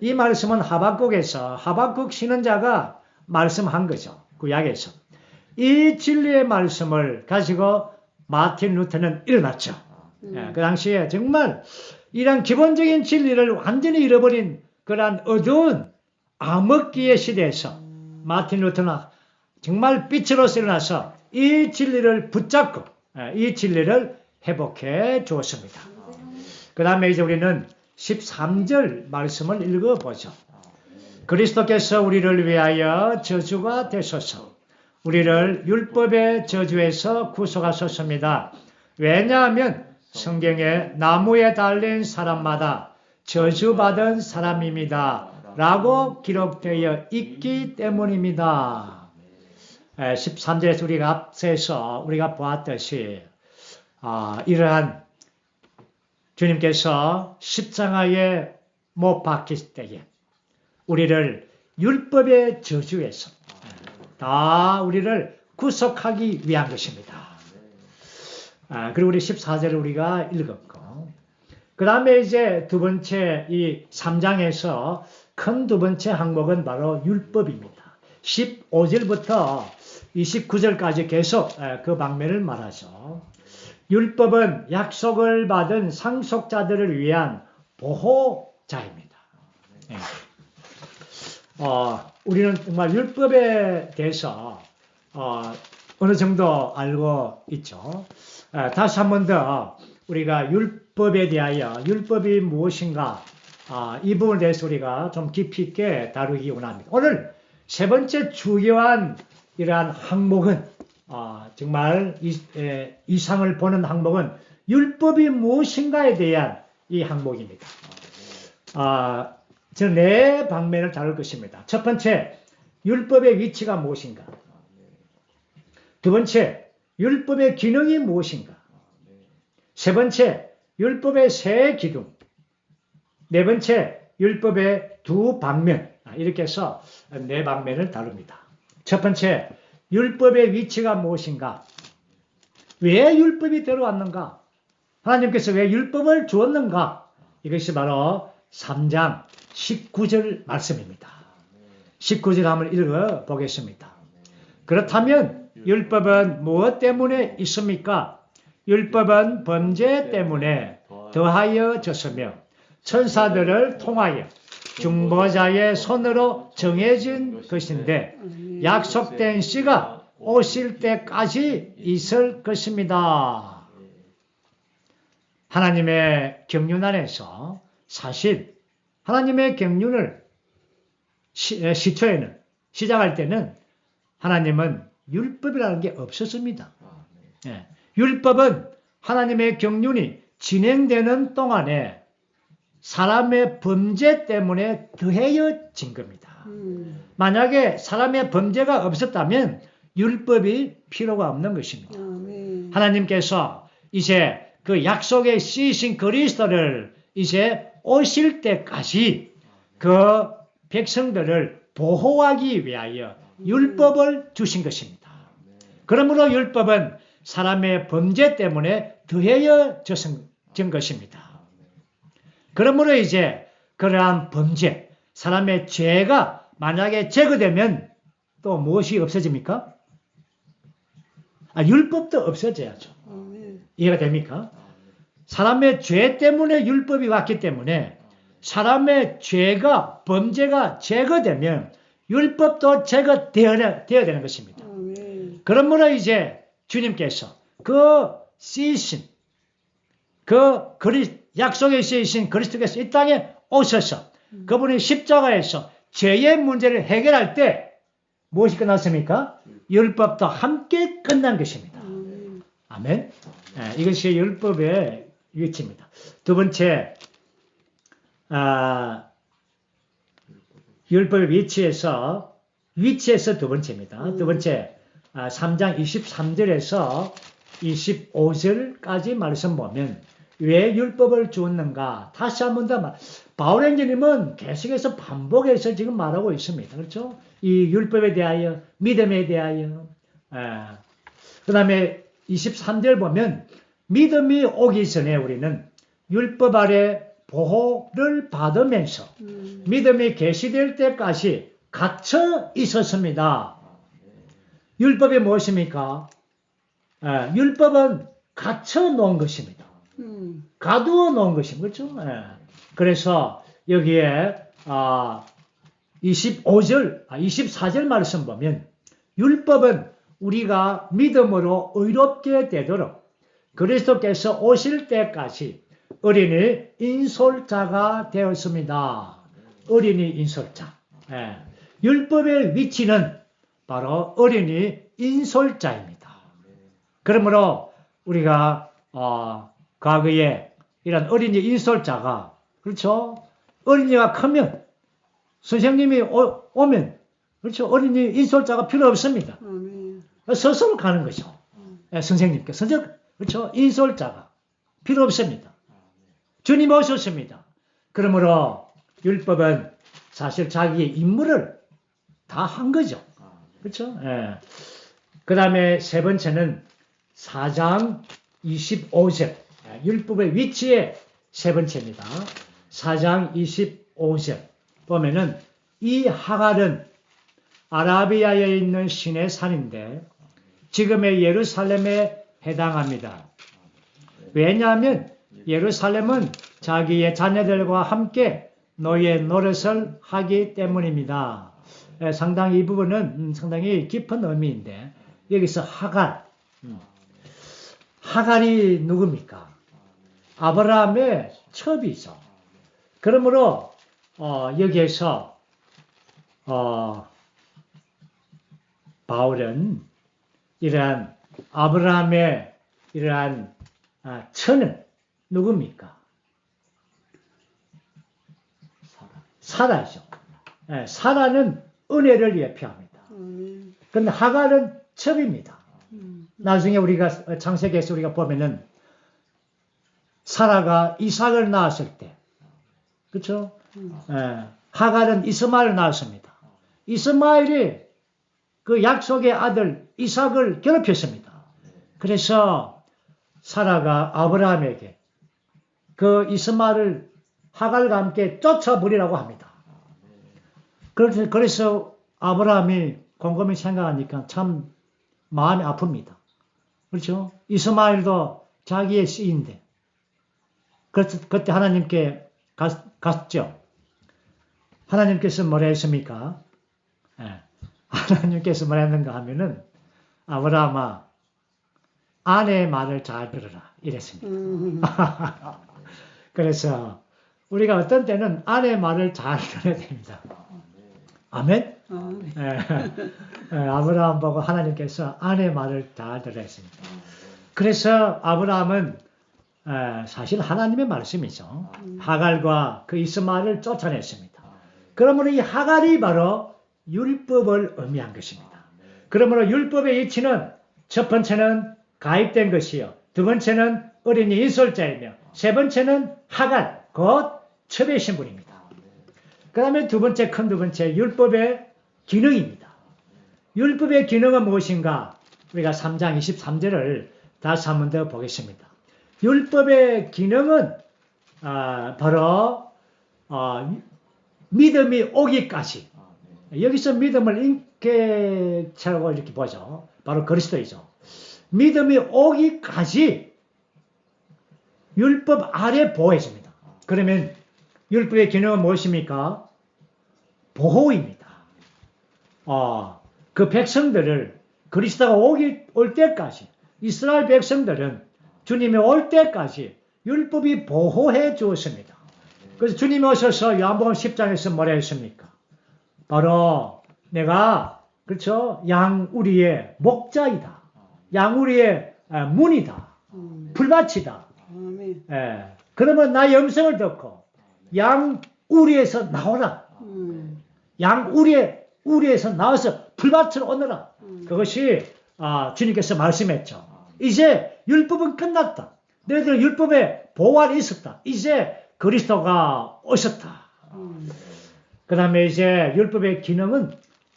이 말씀은 하박국에서 하박국 신원자가 말씀한 거죠. 구약에서. 이 진리의 말씀을 가지고 마틴 루터는 일어났죠. 그 당시에 정말 이런 기본적인 진리를 완전히 잃어버린 그러한 어두운 암흑기의 시대에서 마틴 루터는 정말 빛으로서 일어나서 이 진리를 붙잡고 이 진리를 회복해 주었습니다. 그 다음에 이제 우리는 13절 말씀을 읽어보죠. 그리스도께서 우리를 위하여 저주가 되소서. 우리를 율법의 저주에서 구속하셨습니다. 왜냐하면 성경에 나무에 달린 사람마다 저주받은 사람입니다. 라고 기록되어 있기 때문입니다. 13절에서 우리가 앞서서 우리가 보았듯이 이러한 주님께서 십자가에 못 박히실 때에 우리를 율법의 저주에서 다 우리를 구속하기 위한 것입니다. 그리고 우리 14절을 우리가 읽었고 그 다음에 이제 두 번째 이 3장에서 큰 두 번째 항목은 바로 율법입니다. 15절부터 29절까지 계속 그 방면을 말하죠. 율법은 약속을 받은 상속자들을 위한 보호자입니다. 우리는 정말 율법에 대해서 어느 정도 알고 있죠. 다시 한 번 더 우리가 율법에 대하여 율법이 무엇인가 이 부분에 대해서 우리가 좀 깊이 있게 다루기 원합니다. 오늘 세 번째 중요한 이러한 항목은 정말 이상을 보는 항목은 율법이 무엇인가에 대한 이 항목입니다. 저는 네 방면을 다룰 것입니다. 첫 번째, 율법의 위치가 무엇인가? 두 번째, 율법의 기능이 무엇인가? 세 번째, 율법의 세 기둥. 네 번째, 율법의 두 방면. 이렇게 해서 네 방면을 다룹니다. 첫 번째, 율법의 위치가 무엇인가? 왜 율법이 들어왔는가? 하나님께서 왜 율법을 주었는가? 이것이 바로 3장 19절 말씀입니다. 19절 한번 읽어보겠습니다. 그렇다면 율법은 무엇 때문에 있습니까? 율법은 범죄 때문에 더하여졌으며 천사들을 통하여 중보자의 손으로 정해진 것인데 약속된 씨가 오실 때까지 있을 것입니다. 하나님의 경륜 안에서 사실 하나님의 경륜을 시초에는 시작할 때는 하나님은 율법이라는 게 없었습니다. 예. 율법은 하나님의 경륜이 진행되는 동안에 사람의 범죄 때문에 더해진 겁니다. 만약에 사람의 범죄가 없었다면 율법이 필요가 없는 것입니다. 하나님께서 이제 그 약속의 씨이신 그리스도를 이제 오실 때까지 그 백성들을 보호하기 위하여 율법을 주신 것입니다. 그러므로 율법은 사람의 범죄 때문에 더해진 것입니다. 그러므로 이제 그러한 범죄, 사람의 죄가 만약에 제거되면 또 무엇이 없어집니까? 율법도 없어져야죠. 이해가 됩니까? 사람의 죄 때문에 율법이 왔기 때문에 사람의 죄가, 범죄가 제거되면 율법도 제거되어야 되는 것입니다. 그러므로 이제 주님께서 그 씨이신, 약속의 씨이신 그리스도께서 이 땅에 오셔서 그분이 십자가에서 죄의 문제를 해결할 때 무엇이 끝났습니까? 율법도 함께 끝난 것입니다. 아멘. 이것이 율법의 위치입니다. 두 번째, 율법의 위치에서 두 번째입니다. 두 번째, 3장 23절에서 25절까지 말씀 보면 왜 율법을 주었는가? 다시 한 번 더 바울행전님은 계속해서 반복해서 지금 말하고 있습니다. 그렇죠? 이 율법에 대하여, 믿음에 대하여. 그 다음에 23절 보면 믿음이 오기 전에 우리는 율법 아래 보호를 받으면서 믿음이 계시될 때까지 갇혀 있었습니다. 율법이 무엇입니까? 율법은 갇혀 놓은 것입니다. 가두어 놓은 것입니다. 그렇죠? 그래서 여기에 24절 말씀 보면 율법은 우리가 믿음으로 의롭게 되도록 그리스도께서 오실 때까지 어린이 인솔자가 되었습니다. 어린이 인솔자. 율법의 위치는 바로 어린이 인솔자입니다. 그러므로 우리가 과거에 이런 어린이 인솔자가 그렇죠? 어린이가 크면 선생님이 오면 그렇죠? 어린이 인솔자가 필요 없습니다. 스스로 가는 거죠. 선생님께서 그렇죠? 인솔자가 필요 없습니다. 주님 오셨습니다. 그러므로 율법은 사실 자기의 임무를 다 한 거죠. 그렇죠? 그 다음에 세 번째는 4장 25절 율법의 위치의 세 번째입니다. 4장 25절 보면은 이 하갈은 아라비아에 있는 신의 산인데 지금의 예루살렘에 해당합니다. 왜냐하면 예루살렘은 자기의 자녀들과 함께 노예 노릇을 하기 때문입니다. 상당히 이 부분은 상당히 깊은 의미인데 여기서 하갈이 누굽니까? 아브라함의 첩이죠. 그러므로 여기에서 바울은 이러한 아브라함의 이러한 처는 누굽니까? 사라죠. 예, 사라는 은혜를 예표합니다. 그런데 하갈은 첩입니다. 나중에 우리가 창세기에서 우리가 보면은 사라가 이삭을 낳았을 때, 그렇죠? 예, 하갈은 이스마엘을 낳았습니다. 이스마엘이 그 약속의 아들 이삭을 괴롭혔습니다. 그래서 사라가 아브라함에게 그 이스마엘을 하갈과 함께 쫓아버리라고 합니다. 그래서 아브라함이 곰곰이 생각하니까 참 마음이 아픕니다. 그렇죠? 이스마엘도 자기의 씨인데. 그때 하나님께 갔죠. 하나님께서 뭐라 했습니까? 예. 하나님께서 뭐라 했는가 하면은 아브라함아 아내의 말을 잘 들으라 이랬습니다. 그래서 우리가 어떤 때는 아내의 말을 잘 들어야 됩니다. 아멘? 아브라함 보고 하나님께서 아내의 말을 잘 들으라 했습니다. 그래서 아브라함은 사실 하나님의 말씀이죠. 하갈과 그 이스마엘을 쫓아냈습니다. 그러므로 이 하갈이 바로 율법을 의미한 것입니다. 그러므로 율법의 이치는 첫 번째는 가입된 것이요. 두 번째는 어린이 인솔자이며 세 번째는 하갈, 곧 첩의 신분입니다. 그 다음에 두 번째 율법의 기능입니다. 율법의 기능은 무엇인가? 우리가 3장 23절을 다시 한 번 더 보겠습니다. 율법의 기능은 바로 믿음이 오기까지, 여기서 믿음을 인격체라고 이렇게 보죠. 바로 그리스도이죠. 믿음이 오기까지 율법 아래 보호했습니다. 그러면 율법의 기능은 무엇입니까? 보호입니다. 그 백성들을 그리스도가 올 때까지, 이스라엘 백성들은 주님이 올 때까지 율법이 보호해 주었습니다. 그래서 주님이 오셔서 요한복음 10장에서 뭐라 했습니까? 바로 내가, 그렇죠? 양우리의 목자이다. 양우리의 문이다. 풀밭이다. 그러면 나의 음성을 듣고 양우리에서 나오라. 양우리에서 나와서 풀밭으로 오너라. 그것이 주님께서 말씀했죠. 이제 율법은 끝났다. 너희들은 율법에 보호 안에 있었다. 이제 그리스도가 오셨다. 그 다음에 이제 율법의 기능은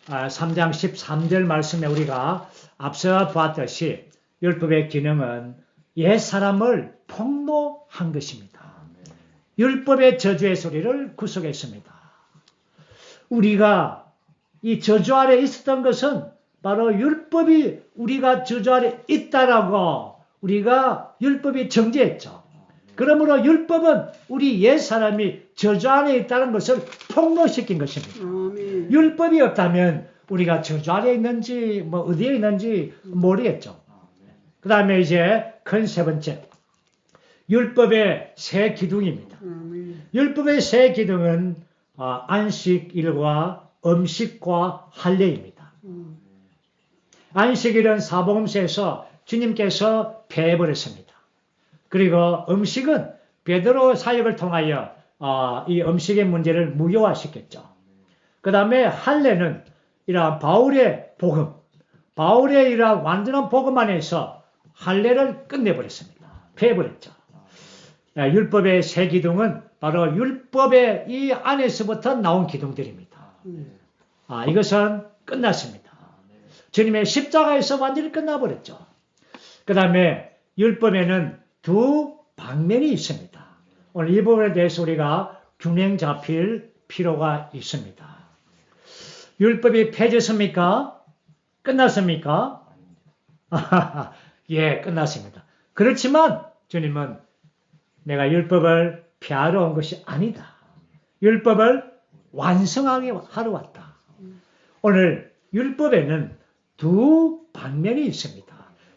3장 13절 말씀에 우리가 앞서 봤듯이 율법의 기능은 옛 사람을 폭로한 것입니다. 율법의 저주의 소리를 구속했습니다. 우리가 이 저주 아래 있었던 것은 바로 율법이 우리가 저주 아래 있다라고 우리가 율법이 정죄했죠. 그러므로 율법은 우리 옛 사람이 저주 안에 있다는 것을 폭로시킨 것입니다. 율법이 없다면 우리가 저주 아래 있는지 뭐 어디에 있는지 모르겠죠. 그 다음에 이제 큰 세 번째 율법의 세 기둥입니다. 율법의 세 기둥은 안식일과 음식과 할례입니다. 안식일은 사복음서에서 주님께서 폐해버렸습니다. 그리고 음식은 베드로 사역을 통하여 이 음식의 문제를 무효화시켰죠. 그 다음에 할례는 이러한 바울의 복음, 바울의 이러한 완전한 복음 안에서 할례를 끝내버렸습니다. 폐해버렸죠. 율법의 세 기둥은 바로 율법의 이 안에서부터 나온 기둥들입니다. 이것은 끝났습니다. 주님의 십자가에서 완전히 끝나버렸죠. 그 다음에 율법에는 두 방면이 있습니다. 오늘 이 부분에 대해서 우리가 균형 잡힐 필요가 있습니다. 율법이 폐지했습니까? 끝났습니까? 예, 끝났습니다. 그렇지만 주님은 내가 율법을 폐하러 온 것이 아니다. 율법을 완성하게 하러 왔다. 오늘 율법에는 두 방면이 있습니다.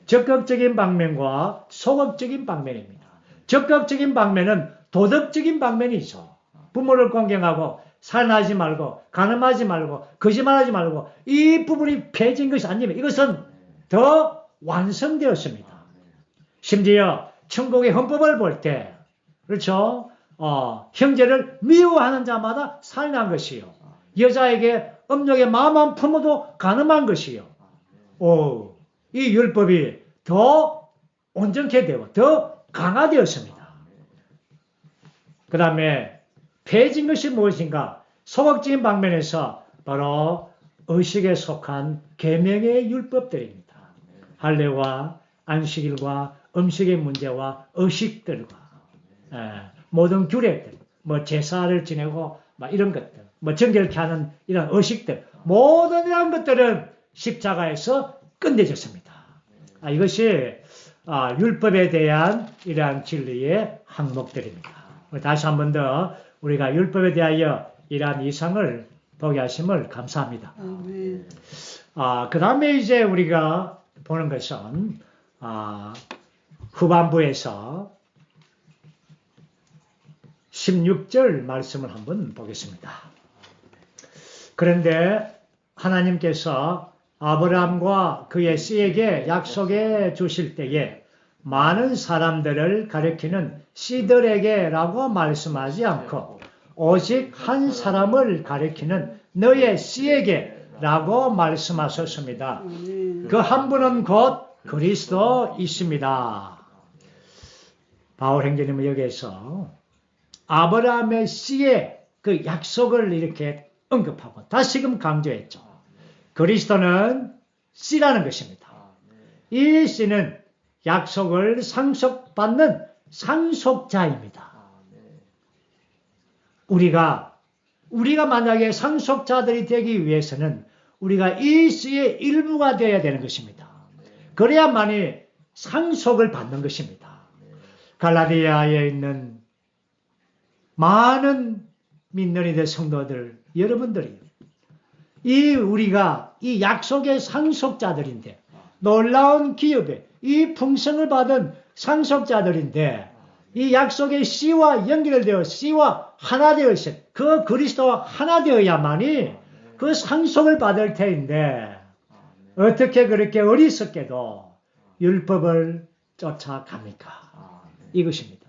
적극적인 방면과 소극적인 방면입니다. 적극적인 방면은 도덕적인 방면이죠. 부모를 공경하고 살인하지 말고 간음하지 말고 거짓말하지 말고 이 부분이 폐지인 것이 아니면 이것은 더 완성되었습니다. 심지어 천국의 헌법을 볼 때 그렇죠? 형제를 미워하는 자마다 살인한 것이요. 여자에게 음욕의 마음만 품어도 간음한 것이요. 이 율법이 더 온전케 되고 더 강화되었습니다. 그 다음에 폐해진 것이 무엇인가? 소극적인 방면에서 바로 의식에 속한 계명의 율법들입니다. 할례와 안식일과 음식의 문제와 의식들과 모든 규례들, 제사를 지내고 이런 것들, 정결케 하는 이런 의식들, 모든 이런 것들은 십자가에서 끝내졌습니다. 이것이 율법에 대한 이러한 진리의 항목들입니다. 다시 한 번 더 우리가 율법에 대하여 이러한 이상을 보게 하심을 감사합니다. 그 다음에 이제 우리가 보는 것은 후반부에서 16절 말씀을 한번 보겠습니다. 그런데 하나님께서 아브라함과 그의 씨에게 약속해 주실 때에 많은 사람들을 가리키는 씨들에게라고 말씀하지 않고 오직 한 사람을 가리키는 너의 씨에게라고 말씀하셨습니다. 그 한 분은 곧 그리스도이십니다. 바울 행전님은 여기에서 아브라함의 씨의 그 약속을 이렇게 언급하고 다시금 강조했죠. 그리스도는 씨라는 것입니다. 이 씨는 약속을 상속받는 상속자입니다. 우리가 만약에 상속자들이 되기 위해서는 우리가 이 씨의 일부가 되어야 되는 것입니다. 그래야만이 상속을 받는 것입니다. 갈라디아에 있는 많은 믿는 이들 성도들 여러분들이 우리가 이 약속의 상속자들인데 놀라운 기업에 이 풍성을 받은 상속자들인데 이 약속의 씨와 연결되어 씨와 하나 되어서 그 그리스도와 하나 되어야만이 그 상속을 받을 테인데 어떻게 그렇게 어리석게도 율법을 쫓아갑니까? 이것입니다.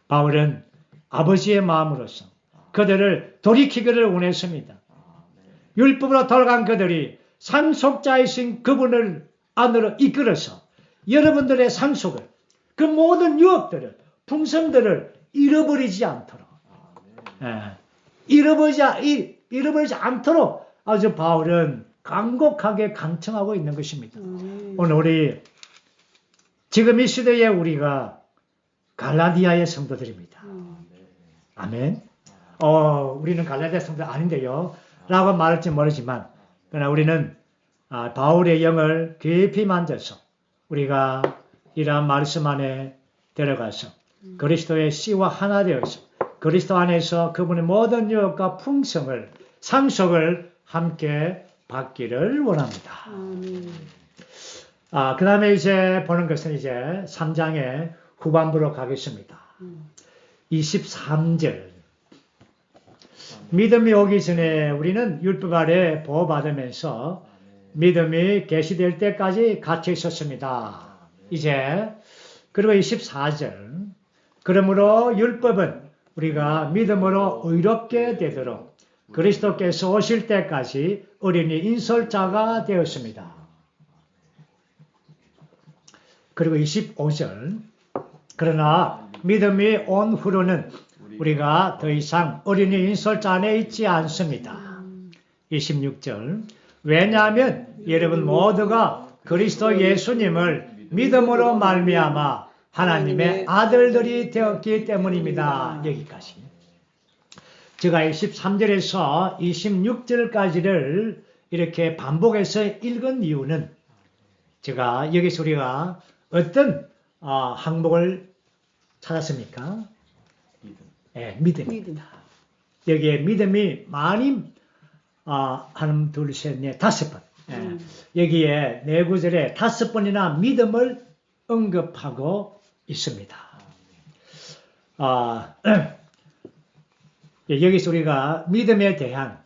바울은 아버지의 마음으로서 그들을 돌이키기를 원했습니다. 율법으로 돌아간 그들이 상속자이신 그분을 안으로 이끌어서 여러분들의 상속을 그 모든 유업들을 풍성들을 잃어버리지 않도록 잃어버리지 않도록 아주 바울은 간곡하게 강청하고 있는 것입니다. 오늘 우리 지금 이 시대에 우리가 갈라디아의 성도들입니다. 아멘. 우리는 갈라디아 성도 아닌데요 라고 말할지 모르지만 그러나 우리는 바울의 영을 깊이 만져서 우리가 이러한 말씀 안에 들어가서 그리스도의 씨와 하나 되어서 그리스도 안에서 그분의 모든 유업과 풍성을 상속을 함께 받기를 원합니다. 그 다음에 이제 보는 것은 이제 3장의 후반부로 가겠습니다. 23절 믿음이 오기 전에 우리는 율법 아래 보호받으면서 믿음이 계시될 때까지 갇혀 있었습니다. 이제 그리고 24절 그러므로 율법은 우리가 믿음으로 의롭게 되도록 그리스도께서 오실 때까지 어린이 인솔자가 되었습니다. 그리고 25절 그러나 믿음이 온 후로는 우리가 더 이상 어린이 인솔자 안에 있지 않습니다. 26절 왜냐하면 여러분 모두가 그리스도 예수님을 믿음으로 말미암아 하나님의 아들들이 되었기 때문입니다. 여기까지. 제가 23절에서 26절까지를 이렇게 반복해서 읽은 이유는 제가 여기서 우리가 어떤 항목을 찾았습니까? 믿음입니다. 여기에 믿음이 많이 한, 둘, 셋, 넷, 5번. 여기에 네 구절에 5번이나 믿음을 언급하고 있습니다. 여기서 우리가 믿음에 대한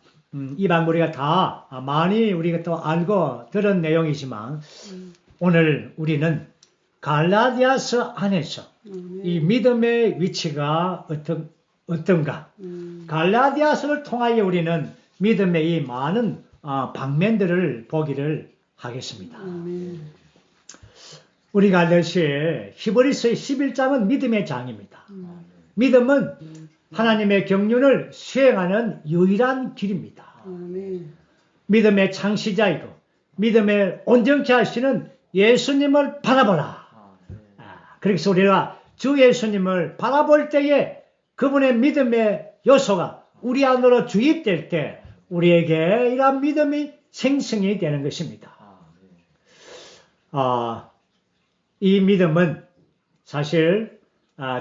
이방 우리가 다 많이 우리가 또 알고 들은 내용이지만 오늘 우리는 갈라디아서 안에서 이 믿음의 위치가 어떤가? 갈라디아서를 통하여 우리는 믿음의 이 많은 방면들을 보기를 하겠습니다. 우리가 알듯이 히브리서의 11장은 믿음의 장입니다. 믿음은 하나님의 경륜을 수행하는 유일한 길입니다. 믿음의 창시자이고 믿음의 온전케 하시는 예수님을 바라보라. 그래서 우리가 주 예수님을 바라볼 때에 그분의 믿음의 요소가 우리 안으로 주입될 때 우리에게 이러한 믿음이 생성이 되는 것입니다. 이 믿음은 사실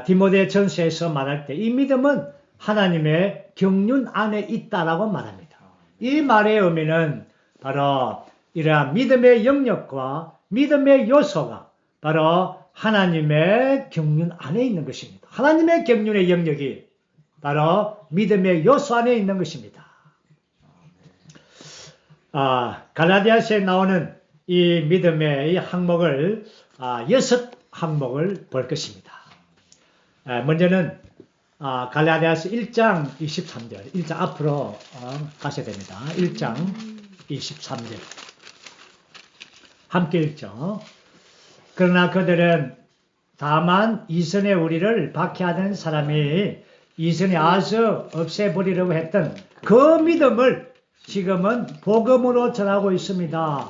디모데 전서에서 말할 때 이 믿음은 하나님의 경륜 안에 있다라고 말합니다. 이 말의 의미는 바로 이러한 믿음의 영역과 믿음의 요소가 바로 하나님의 경륜 안에 있는 것입니다. 하나님의 경륜의 영역이 바로 믿음의 요소 안에 있는 것입니다. 갈라디아서에 나오는 이 믿음의 이 항목을 6항목을 볼 것입니다. 먼저는 갈라디아서 1장 23절 1장 앞으로 가셔야 됩니다. 1장 23절 함께 읽죠. 그러나 그들은 다만 이전에 우리를 박해하는 사람이 이전에 아주 없애버리려고 했던 그 믿음을 지금은 복음으로 전하고 있습니다.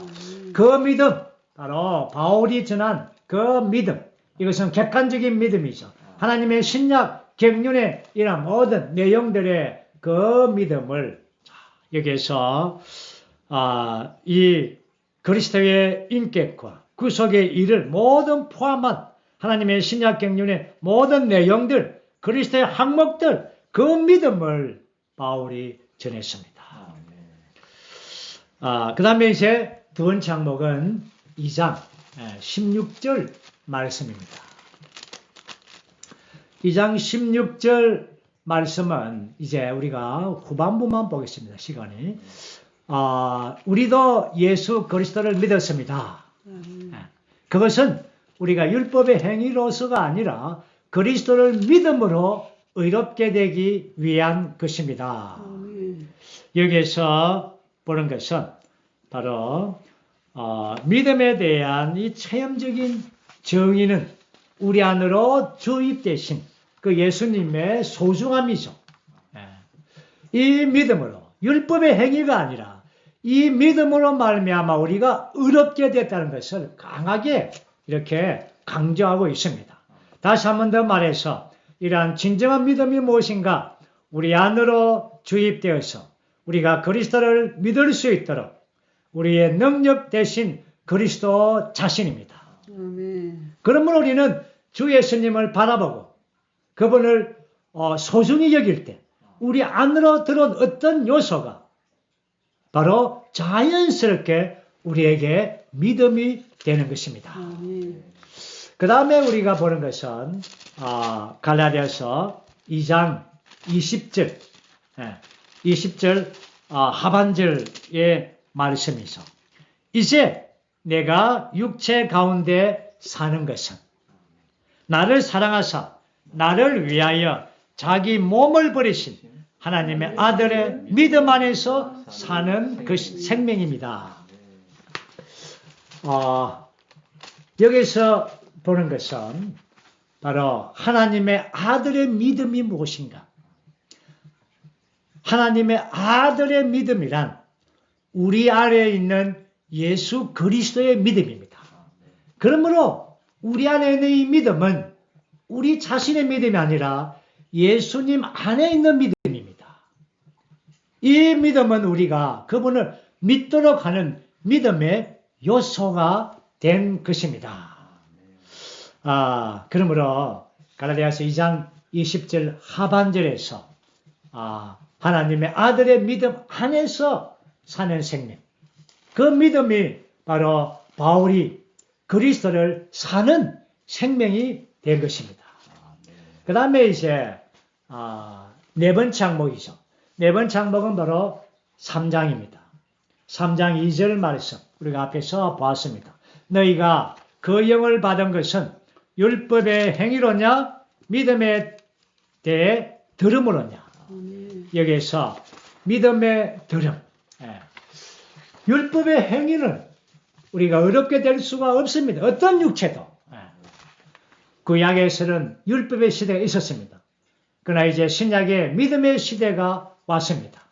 그 믿음, 바로 바울이 전한 그 믿음, 이것은 객관적인 믿음이죠. 하나님의 신약 경륜의 이런 모든 내용들의 그 믿음을 여기에서 이 그리스도의 인격과 구속의 일을 모든 포함한 하나님의 신약 경륜의 모든 내용들, 그리스도의 항목들, 그 믿음을 바울이 전했습니다. 그 다음에 이제 두 번째 항목은 2장 16절 말씀입니다. 2장 16절 말씀은 이제 우리가 후반부만 보겠습니다. 시간이. 우리도 예수 그리스도를 믿었습니다. 그것은 우리가 율법의 행위로서가 아니라 그리스도를 믿음으로 의롭게 되기 위한 것입니다. 여기에서 보는 것은 바로 믿음에 대한 이 체험적인 정의는 우리 안으로 주입되신 그 예수님의 소중함이죠. 이 믿음으로 율법의 행위가 아니라 이 믿음으로 말미암아 우리가 의롭게 됐다는 것을 강하게 이렇게 강조하고 있습니다. 다시 한 번 더 말해서 이러한 진정한 믿음이 무엇인가? 우리 안으로 주입되어서 우리가 그리스도를 믿을 수 있도록 우리의 능력 대신 그리스도 자신입니다. 그러므로 우리는 주 예수님을 바라보고 그분을 소중히 여길 때 우리 안으로 들어온 어떤 요소가 바로 자연스럽게 우리에게 믿음이 되는 것입니다. 그 다음에 우리가 보는 것은 갈라디아서 2장 20절 20절 하반절의 말씀이죠. 이제 내가 육체 가운데 사는 것은 나를 사랑하사 나를 위하여 자기 몸을 버리신 하나님의 아들의 믿음 안에서 사는 그 생명입니다. 여기서 보는 것은 바로 하나님의 아들의 믿음이 무엇인가? 하나님의 아들의 믿음이란 우리 안에 있는 예수 그리스도의 믿음입니다. 그러므로 우리 안에 있는 이 믿음은 우리 자신의 믿음이 아니라 예수님 안에 있는 믿음입니다. 이 믿음은 우리가 그분을 믿도록 하는 믿음의 요소가 된 것입니다. 그러므로 갈라디아서 2장 20절 하반절에서 하나님의 아들의 믿음 안에서 사는 생명, 그 믿음이 바로 바울이 그리스도를 사는 생명이 된 것입니다. 그 다음에 이제 네 번째 항목이죠. 네 번째 항목은 바로 3장입니다. 3장 2절 말씀 우리가 앞에서 보았습니다. 너희가 그 영을 받은 것은 율법의 행위로냐 믿음에 대해 들음으로냐. 여기에서 믿음의 들음. 율법의 행위는 우리가 어렵게 될 수가 없습니다. 어떤 육체도. 구약에서는 율법의 시대가 있었습니다. 그러나 이제 신약의 믿음의 시대가 왔습니다.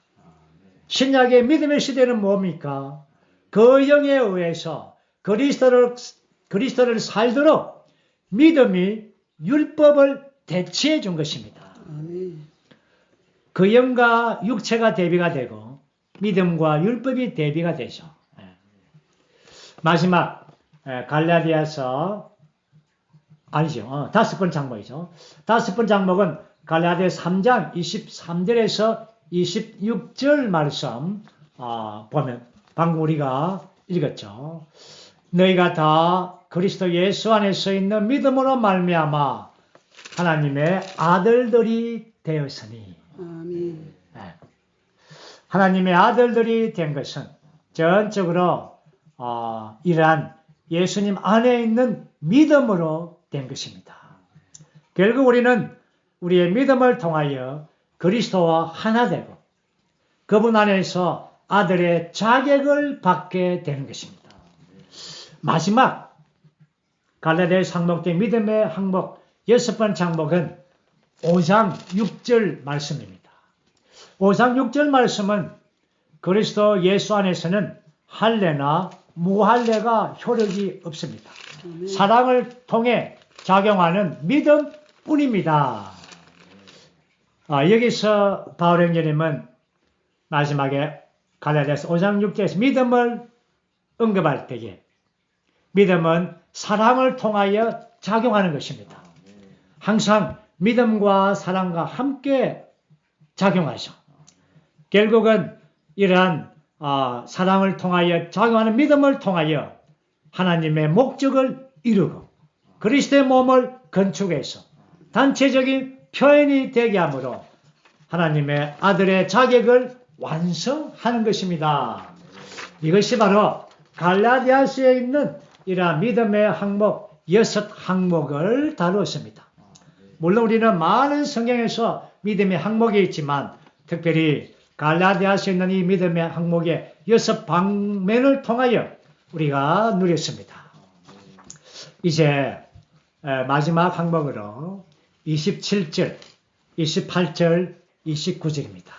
신약의 믿음의 시대는 뭡니까? 그 영에 의해서 그리스도를 살도록 믿음이 율법을 대체해 준 것입니다. 그 영과 육체가 대비가 되고 믿음과 율법이 대비가 되죠. 마지막 갈라디아서 아니죠. 5번 장목이죠. 5번 장목은 갈라디아 3장 23절에서 26절 말씀 보면 방금 우리가 읽었죠. 너희가 다 그리스도 예수 안에서 있는 믿음으로 말미암아 하나님의 아들들이 되었으니. 아멘. 하나님의 아들들이 된 것은 전적으로 이러한 예수님 안에 있는 믿음으로 된 것입니다. 결국 우리는 우리의 믿음을 통하여 그리스도와 하나 되고 그분 안에서 아들의 자격을 받게 되는 것입니다. 마지막 갈라디아 상목대 믿음의 항목 6번 장목은 5장 6절 말씀입니다. 5장 6절 말씀은 그리스도 예수 안에서는 할례나 무할례가 효력이 없습니다. 사랑을 통해 작용하는 믿음뿐입니다. 여기서 바울 형제님은 마지막에 갈라디아서 5장 6절에서 믿음을 언급할 때에 믿음은 사랑을 통하여 작용하는 것입니다. 항상 믿음과 사랑과 함께 작용하죠. 결국은 이러한 사랑을 통하여 작용하는 믿음을 통하여 하나님의 목적을 이루고 그리스도의 몸을 건축해서 단체적인 표현이 되게 하므로 하나님의 아들의 자격을 완성하는 것입니다. 이것이 바로 갈라디아서에 있는 이러한 믿음의 항목 6항목을 다루었습니다. 물론 우리는 많은 성경에서 믿음의 항목이 있지만 특별히 갈라디아서에 있는 이 믿음의 항목의 6방면을 통하여 우리가 누렸습니다. 이제 마지막 항목으로 27절, 28절, 29절입니다.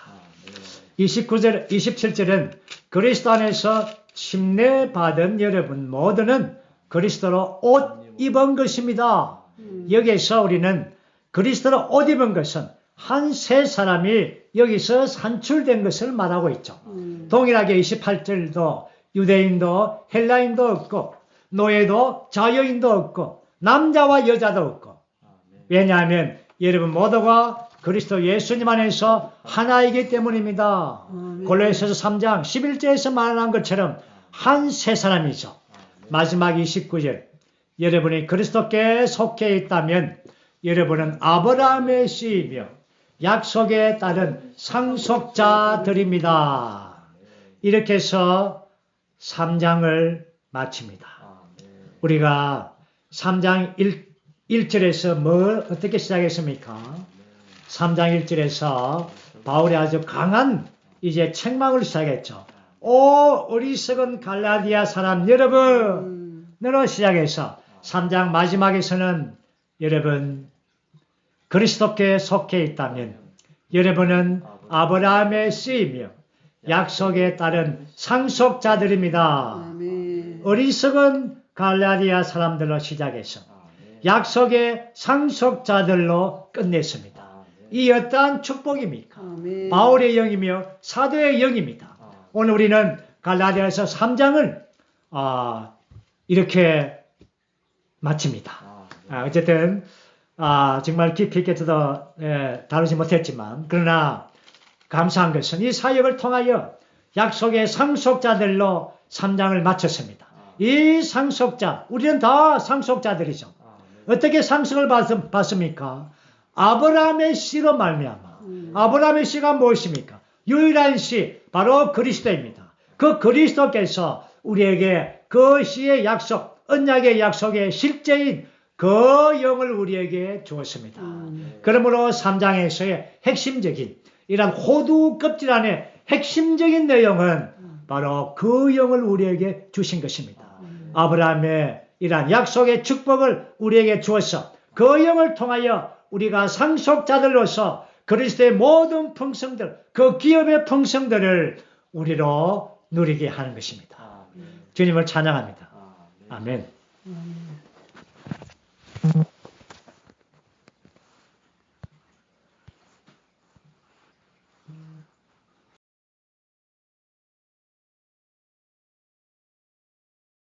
27절은 그리스도 안에서 침례받은 여러분 모두는 그리스도로 옷 입은 것입니다. 여기에서 우리는 그리스도로 옷 입은 것은 한 세 사람이 여기서 산출된 것을 말하고 있죠. 동일하게 28절도 유대인도 헬라인도 없고 노예도 자유인도 없고 남자와 여자도 없고 왜냐하면 여러분 모두가 그리스도 예수님 안에서 하나이기 때문입니다. 골로새서 3장 11절에서 말한 것처럼 한 세 사람이죠. 마지막 29절 여러분이 그리스도께 속해 있다면 여러분은 아브라함의 씨이며 약속에 따른 상속자들입니다. 이렇게 해서 3장을 마칩니다. 우리가 3장 1절에서 뭘 어떻게 시작했습니까? 3장 1절에서 바울이 아주 강한 이제 책망을 시작했죠. 오 어리석은 갈라디아 사람 여러분으로 시작해서 3장 마지막에서는 여러분 그리스도께 속해 있다면 여러분은 아브라함의 씨이며 약속에 따른 상속자들입니다. 아멘. 어리석은 갈라디아 사람들로 시작해서 약속의 상속자들로 끝냈습니다. 이 어떠한 축복입니까? 아멘. 바울의 영이며 사도의 영입니다. 오늘 우리는 갈라디아서 3장을 이렇게 마칩니다. 어쨌든 정말 깊이 있게 다루지 못했지만 그러나 감사한 것은 이 사역을 통하여 약속의 상속자들로 3장을 마쳤습니다. 이 상속자 우리는 다 상속자들이죠. 어떻게 상속을 받습니까? 아브라함의 씨로 말미암아. 아브라함의 씨가 무엇입니까? 유일한 씨 바로 그리스도입니다. 그 그리스도께서 우리에게 그 씨의 약속 언약의 약속의 실제인 그 영을 우리에게 주었습니다. 그러므로 3장에서의 핵심적인 이런 호두 껍질 안에 핵심적인 내용은 바로 그 영을 우리에게 주신 것입니다. 아브라함의 이러한 약속의 축복을 우리에게 주어서 그 영을 통하여 우리가 상속자들로서 그리스도의 모든 풍성들, 그 기업의 풍성들을 우리로 누리게 하는 것입니다. 주님을 찬양합니다. 아멘.